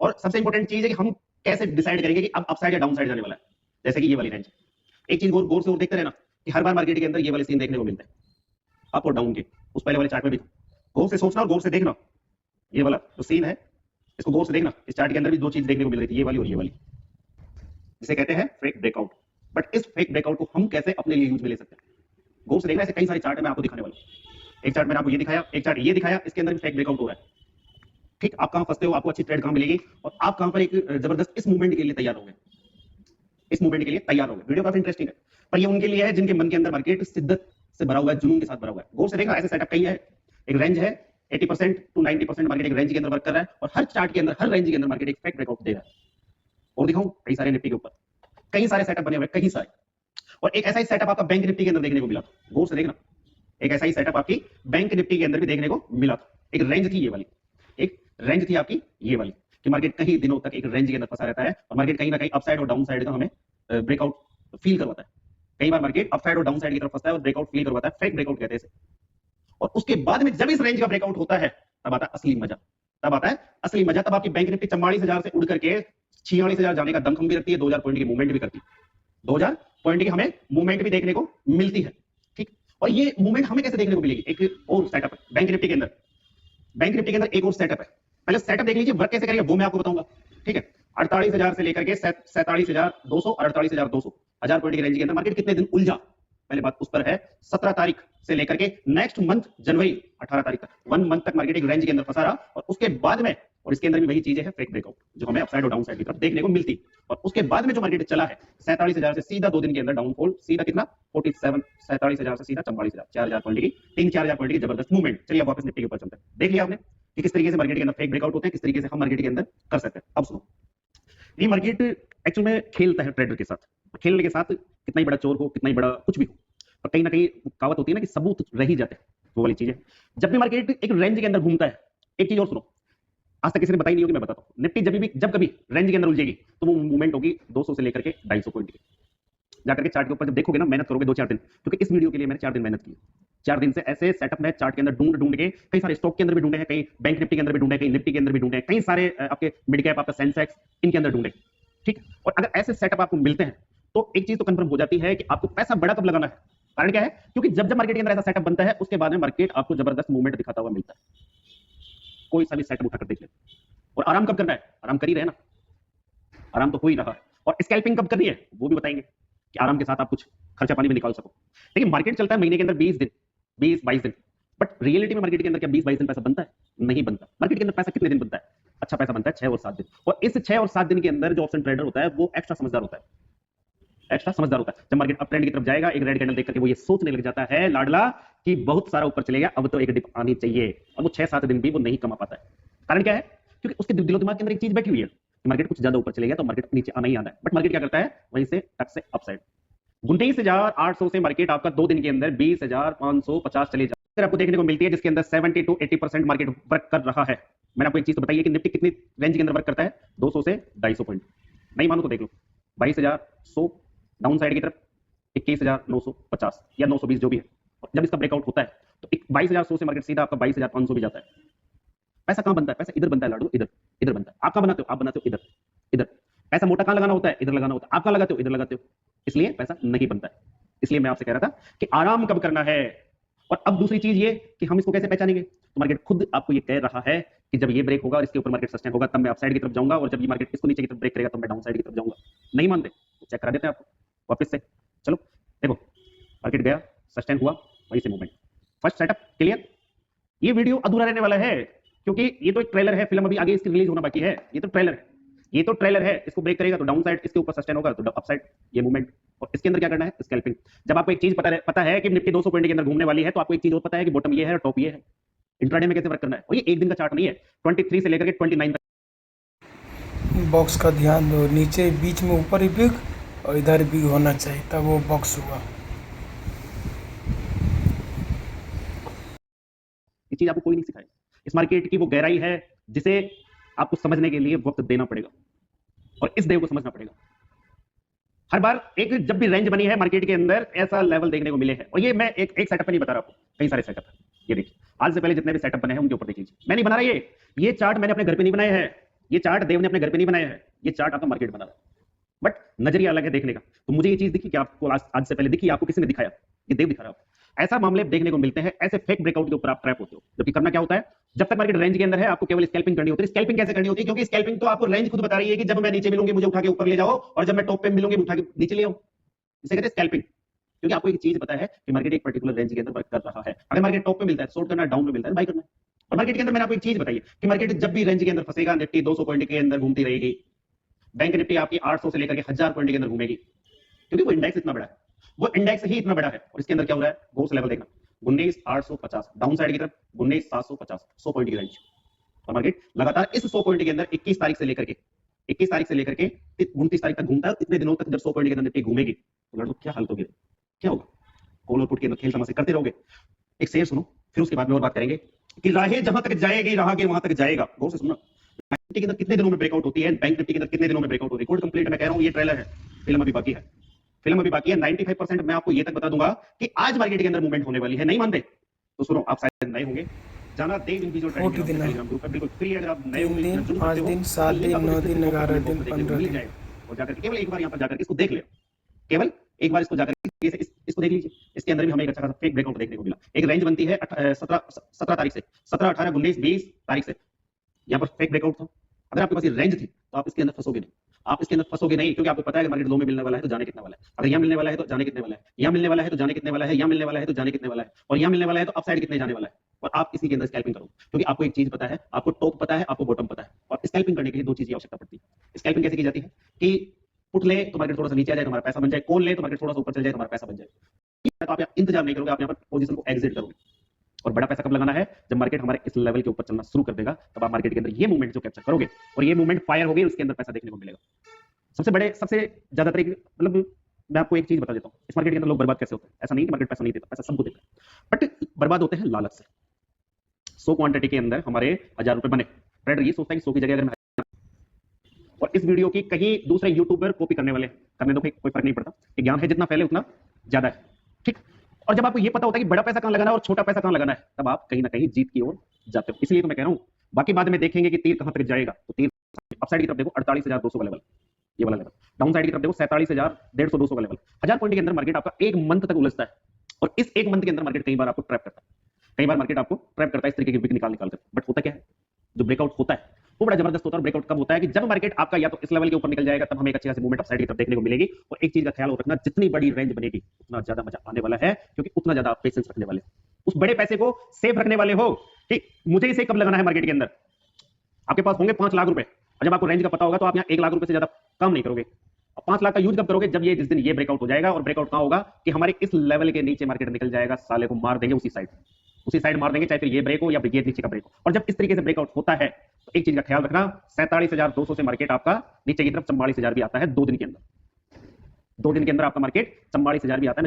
और सबसे इंपॉर्टेंट चीज है कि हम कैसे डिसाइड करेंगे कि अब अपसाइड या डाउन साइड जाने वाला है। जैसे कि ये वाली रेंज, एक चीज गौर से और देखते रहना कि हर बार मार्केट के अंदर ये वाले सीन देखने को मिलते हैं, अप और डाउन के। उस पहले वाले चार्ट में भी गौर से सोचना और गौर से देखना, ये वाला जो सीन है इसको गौर से देखना। इस चार्ट के अंदर भी दो चीज देखने को मिल रही थी, ये वाली और ये वाली, जिसे कहते हैं फेक ब्रेकआउट। बट इस फेक ब्रेकआउट को हम कैसे अपने लिए यूज में ले सकते हैं, गौर से देखना। ऐसे कई सारे चार्ट मैं आपको दिखाने वाला हूं। एक चार्ट मैंने आपको ये दिखाया, एक चार्ट ये दिखाया, इसके अंदर भी फेक ब्रेकआउट हो रहा है। ठीक, आप कहां फंसते हो, आपको अच्छी ट्रेड कहां मिलेगी और आप कहां पर एक जबरदस्त इस मूवमेंट के लिए तैयार हो गए, इस मूवमेंट के लिए तैयार हो गए। वीडियो काफी इंटरेस्टिंग है, पर ये उनके लिए है जिनके मन के अंदर मार्केट शिद्दत से भरा हुआ है, जुनून के साथ भरा हुआ है। गौर से देखना, ऐसे सेटअप कई है। एक रेंज है, 80% to 90% मार्केट एक रेंज के अंदर वर्क कर रहा है और हर चार्ट के अंदर, हर रेंज के अंदर मार्केट एक फेक ब्रेकआउट दे रहा है। और दिखाऊं कई सारे निफ्टी के ऊपर कई सारे सेटअप बने हुए, कई सारे। और एक ऐसा ही सेटअप आपका बैंक निफ्टी के अंदर देखने को मिला। गौर से देखना, एक ऐसा ही सेटअप आपकी बैंक निफ्टी के अंदर भी देखने को मिला था। एक रेंज थी ये वाली, एक रेंज थी आपकी ये वाली, कि मार्केट कई दिनों तक एक रेंज के अंदर फंसा रहता है और मार्केट कहीं ना कहीं अपसाइड और डाउन साइड का हमें ब्रेकआउट फील करवाता है। कई बार मार्केट अपसाइड और डाउन साइड की तरफ फंसता है और ब्रेकआउट फील करवाता है, फेक ब्रेकआउट कहते हैं इसे। और उसके बाद में जब इस रेंज का ब्रेकआउट होता है तब आता है असली मजा, तब आता है असली मजा। तब आपकी बैंक निफ्टी 44,000 से उड़ करके 46,000 जाने का दमखम भी रखती है, 2000 पॉइंट की मूवमेंट भी करती है, 2000 पॉइंट की हमें मूवमेंट भी देखने को मिलती है। ठीक, और ये मूवमेंट हमें कैसे देखने को मिलेगी? एक और सेटअप है बैंक निफ्टी के अंदर। बैंक निफ्टी के अंदर एक और सेटअप है, पहले सेटअप देख लीजिए, वर्क कैसे करेगा वो मैं आपको बताऊंगा। ठीक है, 48,000 से लेकर के 47,200 और 48,200, 1000 पॉइंट की रेंज के अंदर मार्केट कितने दिन उलझा, पहले बात उस पर है। 17 तारीख से लेकर के नेक्स्ट मंथ जनवरी 18 तारीख तक 1 मंथ तक मार्केट एक रेंज के अंदर फंसा रहा। और उसके बाद में, और इसके अंदर भी वही चीजें है, फेक ब्रेकआउट जो हमें अपसाइड और डाउन साइड की तरफ देखने को मिलती। और उसके बाद में जो मार्केट चला है 47,000 से सीधा 2 दिन के अंदर डाउनफॉल, सीधा कितना 47, 47,000 से सीधा 44,000, 4,000 पॉइंट की, 3-4,000 पॉइंट की जबरदस्त मूवमेंट। चलिए अब वापस निफ्टी के ऊपर चलते हैं। देख लिया आपने कि किस तरीके से मार्केट के अंदर फेक ब्रेकआउट होते हैं, किस तरीके से हम मार्केट के अंदर कर सकते हैं। अब सुनो, ये मार्केट एक्चुअल में खेलता है ट्रेडर के साथ। खेलने के साथ कितना ही बड़ा चोर हो, कितना ही बड़ा कुछ भी हो, पर कहीं ना कहीं कहावत होती है ना कि सबूत रह ही जाते हैं, वो वाली चीज है। जब भी मार्केट एक रेंज के अंदर घूमता है, एक चीज और सुनो, आज तक किसी ने बताई नहीं होगी, मैं बताता हूं। निफ्टी जब कभी रेंज के अंदर उलझेगी तो वो मूवमेंट होगी 200 से लेकर के 250 पॉइंट की। जाकर के चार्ट के ऊपर जब देखोगे ना, मेहनत करोगे 2-4 दिन, क्योंकि इस वीडियो के लिए मैंने 4 दिन मेहनत की। 4 दिन से ऐसे सेटअप में चार्ट के अंदर ढूंढ के, कई सारे स्टॉक के अंदर भी ढूंढे हैं, कई बैंक निफ्टी के अंदर भी ढूंढे, कई निफ्टी के अंदर भी ढूंढे, कई सारे आपके मिड कैप, आपका सेंसेक्स, इनके अंदर ढूंढे। ठीक, और अगर ऐसे सेटअप आपको मिलते हैं तो एक चीज तो कंफर्म हो जाती है कि आपको पैसा बड़ा कब लगाना है। कारण क्या है? क्योंकि जब मार्केट के अंदर ऐसा सेटअप बनता है उसके बाद में मार्केट आपको जबरदस्त मूवमेंट दिखाता हुआ मिलता है। कोई सा भी सेटअप उठाकर देख ले। और आराम कब करना है? आराम कर ही रहे ना, आराम तो हो ही रहा है। और स्कैल्पिंग कब करनी है वो भी बताएंगे कि आराम के साथ आप कुछ खर्चा पानी में निकाल सको। लेकिन मार्केट चलता है महीने के अंदर 20 दिन, 20-22 दिन, बट रियलिटी में मार्केट के अंदर क्या 20-22 दिन पैसा बनता है? नहीं बनता। मार्केट के अंदर पैसा कितने दिन बनता है? अच्छा पैसा बनता है 6 और 7 दिन। और इस 6 और 7 दिन के अंदर जो ऑप्शन ट्रेडर होता है वो एक्स्ट्रा समझदार होता है। एक्स्ट्रा समझदार होता है। जब मार्केट अप ट्रेंड की तरफ जाएगा, एक रेड कैंडल देख करके वो ये सोचने लग जाता है लाडला कि बहुत सारा ऊपर चलेगा, अब तो एक डिप आनी चाहिए, और वो 6-7 दिन भी वो नहीं कमा पाता है। कारण क्या है? क्योंकि उसके दिलो दिमाग के अंदर एक चीज बैठी हुई है कि मार्केट कुछ ज्यादा ऊपर चलेगा तो मार्केट नीचे आना ही आना है। बट मार्केट क्या करता है? वहीं से टक से अपसाइड 29,800 से मार्केट आपका 2 दिन के अंदर 20,550 चले जाता है। आपको देखने को मिलती है जिसके अंदर 70 to 80% मार्केट वर्क कर रहा है। मैंने आपको एक चीज बताई है कि निफ्टी कितनी रेंज के अंदर वर्क करता है? 200 से 250 पॉइंट। नहीं मानो तो देख लो, 22,100 डाउन साइड की तरफ, 21,950 या 920 जो भी है। जब इसका ब्रेकआउट होता है तो 22,100 से मार्केट सीधा आपका 22,500 भी जाता है। पैसा कहां बनता है? पैसा इधर बनता है लाडू, इधर इधर बनता है। आप कहां बनाते हो? आप बनाते हो इधर इधर। पैसा मोटा कहां लगाना होता है? इधर लगाना होता है। आप कहां लगाते हो? इधर लगाते हो। इसलिए पैसा नहीं बनता है। इसलिए मैं आपसे कह रहा था कि आराम कब करना है। और अब दूसरी चीज ये कि हम इसको कैसे पहचानेंगे? तो मार्केट खुद आपको ये कह रहा है कि जब ये ब्रेक होगा और इसके ऊपर मार्केट सस्टेन होगा तब मैं अपसाइड की तरफ जाऊंगा, और जब ये मार्केट इसको नीचे की तरफ ब्रेक करेगा तब मैं डाउन साइड की तरफ जाऊंगा। नहीं मानते तो चेक करा देते हैं आपको वापस से। चलो देखो, मार्केट गया, सस्टेन हुआ, वहीं से मूवमेंट। First setup clear. ये वीडियो अधूरा रहने वाला है क्योंकि ये तो एक ट्रेलर है, फिल्म अभी आगे इसकी रिलीज होना बाकी है। ये तो ट्रेलर है, ये तो ट्रेलर है। इसको ब्रेक करेगा तो डाउन साइड, इसके ऊपर सस्टेन होगा तो अपसाइड, ये मूवमेंट। और इसके अंदर क्या करना है? स्कैल्पिंग। जब आपको एक चीज पता है कि निफ्टी 200 पॉइंट के अंदर घूमने वाली है, तो आपको एक चीज और पता है कि बॉटम ये है और टॉप ये है। इंट्राडे में कैसे वर्क करना है। और ये एक दिन का चार्ट नहीं है, 23 से लेकर के 29 तक। बॉक्स का ध्यान दो, नीचे बीच में ऊपर ही बिग और इधर बिग होना चाहिए, तब वो बॉक्स हुआ। ये चीज आपको कोई नहीं सिखाएगा। इस मार्केट की वो गहराई है जिसे आपको समझने के लिए वक्त देना पड़ेगा और इस देव को समझना पड़ेगा। हर बार एक जब भी रेंज बनी है मार्केट के अंदर, ऐसा लेवल देखने को मिले हैं। और ये मैं एक सेटअप नहीं बता रहा आपको, कई सारे सेटअप है। ये देखिए, आज से पहले जितने भी सेटअप बने हैं उनके ऊपर देख लीजिए। मैं नहीं बना रहा ये चार्ट मैंने अपने घर पे नहीं बनाया है, ये चार्ट देव ने अपने घर पे नहीं बनाया है, ये चार्ट आपका मार्केट बना रहा है। बट नजरिया अलग है देखने का। तो मुझे ये चीज दिखी कि आपको आज से पहले दिखी, आपको किसी ने दिखाया? ये देव दिखा रहा है। ऐसा मामले देखने को मिलते हैं, ऐसे फेक ब्रेकआउट के ऊपर आप ट्रैप होते हो। जबकि करना क्या होता है? जब तक मार्केट रेंज के अंदर है आपको केवल स्कैल्पिंग करनी होती है। स्कैल्पिंग कैसे करनी होती है? क्योंकि स्कैल्पिंग तो आपको रेंज खुद बता रही है कि जब मैं नीचे मिलूंगी मुझे उठा के ऊपर ले जाओ, और जब मैं टॉप पे मिलूंगी उठा के नीचे ले आओ। इसे कहते हैं स्कैल्पिंग। क्योंकि आपको एक चीज पता है कि मार्केट एक पर्टिकुलर रेंज के अंदर वर्क कर रहा है। अगर मार्केट टॉप पे मिलता है शॉर्ट करना, डाउन में मिलता है बाई करना है। और मार्केट के अंदर मैंने आपको एक चीज बताई है कि मार्केट जब भी रेंज के अंदर फंसेगा, निफ्टी 200 पॉइंट के अंदर घूमती रहेगी, बैंक निफ्टी आपकी 800 से लेकर के 1000 पॉइंट के अंदर घूमेगी, क्योंकि वो इंडेक्स इतना बड़ा है। वो इंडेक्स ही इतना बड़ा है। और इसके अंदर क्या हो रहा है? गोल्स लेवल देखना, 19,850 डाउन साइड की तरफ, 19,750, 100 पॉइंट की रेंज। और मार्केट लगातार इस 100 पॉइंट के अंदर 21 तारीख से लेकर के 29 तारीख तक घूमता है। इतने दिनों तक जब 100 पॉइंट के अंदर निफ्टी घूमेगी तो लड़को क्या हालत होगी? क्या होगा? कॉल और पुट के अंदर खेल तमाशे करते रहोगे। एक शेर सुनो, फिर उसके बाद में और बात करेंगे कि राहें जहां तक जाएगी राह के वहां तक जाएगा। गौर से सुनना। निफ्टी के अंदर कितने दिनों में ब्रेकआउट होती है, बैंक निफ्टी के अंदर कितने दिनों में ब्रेकआउट होती है। कोड कंप्लीट मैं कह रहा हूं, ये ट्रेलर है, फिल्म अभी बाकी है। फिल्म अभी बाकी है। 95% मैं आपको ये तक बता दूंगा कि आज मार्केट के अंदर मूवमेंट होने वाली है। नहीं मानते तो सुनो, आप शायद नए होंगे, जाना देव इंडिविजुअल ट्रेडिंग टेलीग्राम ग्रुप है, बिल्कुल फ्री है। अगर आप नए होंगे, 3 दिन 5 दिन 7 दिन 9 दिन 11 दिन 15 दिन और जाकर केवल एक बार यहां पर जाकर इसको देख ले, केवल एक बार इसको जाकर इसको देख लीजिए। इसके अंदर भी हमें एक अच्छा खासा फेक ब्रेकआउट देखने को मिला। एक रेंज बनती है 17 तारीख से, 17, 18, 19, 20 तारीख से। यहां पर फेक ब्रेकआउट था। अगर आपके पास ये रेंज थी तो आप इसके अंदर फंसोगे नहीं। आप इसके अंदर फंसोगे नहीं, क्योंकि आपको पता है कि मार्केट लो में मिलने वाला है तो जाने कितने वाला है। अगर यहाँ मिलने वाला है तो जाने कितने वाला है, यहाँ मिलने वाला है तो जाने कितने वाला है, यहाँ मिलने वाला है तो जाने कितने वाला है, और यहाँ मिलने वाला है तो अपसाइड कितने जाने वाला है। और आप इसी के अंदर स्कैल्पिंग करो, क्योंकि आपको एक चीज पता है, आपको टॉप पता है, आपको बॉटम पता है। और स्कैल्पिंग करने के लिए दो चीज की आवश्यकता पड़ती है। स्कैल्पिंग कैसे की जाती है कि पुट ले तो मार्केट थोड़ा सा नीचे आ जाए तो हमारा पैसा बन जाए, कॉल ले तो मार्केट थोड़ा सा ऊपर चल जाए तो हमारा पैसा बन जाए। तो आप इंतजार नहीं करोगे, आप यहाँ पर पोजीशन को एग्जिट करोगे। और बड़ा पैसा कब लगाना है? जब मार्केट हमारे इस लेवल के ऊपर चलना शुरू कर देगा, तब आप मार्केट के अंदर ये मूवमेंट जो कैप्चर करोगे और ये मूवमेंट फायर होगी, उसके अंदर पैसा देखने को मिलेगा। सबसे ज्यादा तरीके, मतलब मैं आपको एक चीज बता देता हूँ, इस मार्केट के अंदर लोग बर्बाद कैसे होते हैं। ऐसा नहीं कि मार्केट पैसा नहीं देता, पैसा सबको देता है, बट बर्बाद होते हैं लालच से। 100 क्वांटिटी के अंदर हमारे 1000 रुपए बने, ट्रेडर ये सोचता है कि 100 की जगह अगर मैं, और इस वीडियो की कहीं दूसरे यूट्यूबर कॉपी करने वाले करने दो, कोई फर्क नहीं पड़ता। ज्ञान है जितना फैले उतना ज्यादा है, ठीक। और जब आपको ये पता होता है कि बड़ा पैसा कहां लगाना है और छोटा पैसा कहां लगाना है, तब आप कहीं ना कहीं जीत की ओर जाते हो। इसलिए तो मैं कह रहा हूं, बाकी बाद में देखेंगे कि तीर कहां तक जाएगा। तो तीर अपसाइड की तरफ देखो 48,200 का लेवल, ये वाला लेवल। डाउन साइड की तरफ देखो 47,150, 200 का लेवल। 1000 पॉइंट के अंदर मार्केट आपका एक मंथ तक उलझता है, और इस एक मंथ के अंदर मार्केट कई बार आपको ट्रैप करता है। कई बार मार्केट आपको ट्रैप करता है इस तरीके की विक निकाल कर। बट होता क्या है, जो ब्रेकआउट होता है वो बड़ा जबरदस्त होता है। ब्रेकआउट कब होता है कि जब मार्केट आपका या तो इस लेवल के ऊपर निकल जाएगा, तब हमें एक अच्छी खासी मूवमेंट अपसाइड की तरफ देखने को मिलेगी। और एक चीज का ख्याल रखना, जितनी बड़ी रेंज बनेगी उतना ज्यादा मजा आने वाला है, क्योंकि उतना ज्यादा आप पेशेंस रखने वाले, उस बड़े पैसे को सेफ रखने वाले हो कि मुझे इसे कब लगाना है। मार्केट के अंदर आपके पास होंगे 5 लाख रुपए, और जब आपको रेंज का पता होगा तो आप यहाँ 1 लाख रुपए से ज्यादा काम नहीं करोगे। 5 लाख का यूज कब करोगे? जब ये जिस दिन ये ब्रेकआउट हो जाएगा, और ब्रेकआउट कहां होगा कि हमारे इस लेवल के नीचे मार्केट निकल जाएगा, साले को मार देंगे उसी साइड मार देंगे, चाहे फिर ये ब्रेक हो या फिर ये नीचे का ब्रेक हो। और जब इस तरीके से ब्रेकआउट होता है तो एक चीज का ख्याल रखना, 47,200 से मार्केट आपका नीचे की तरफ 44,000 भी आता है 2 दिन के अंदर। 2 दिन के अंदर आपका मार्केट 44,000 भी आता है।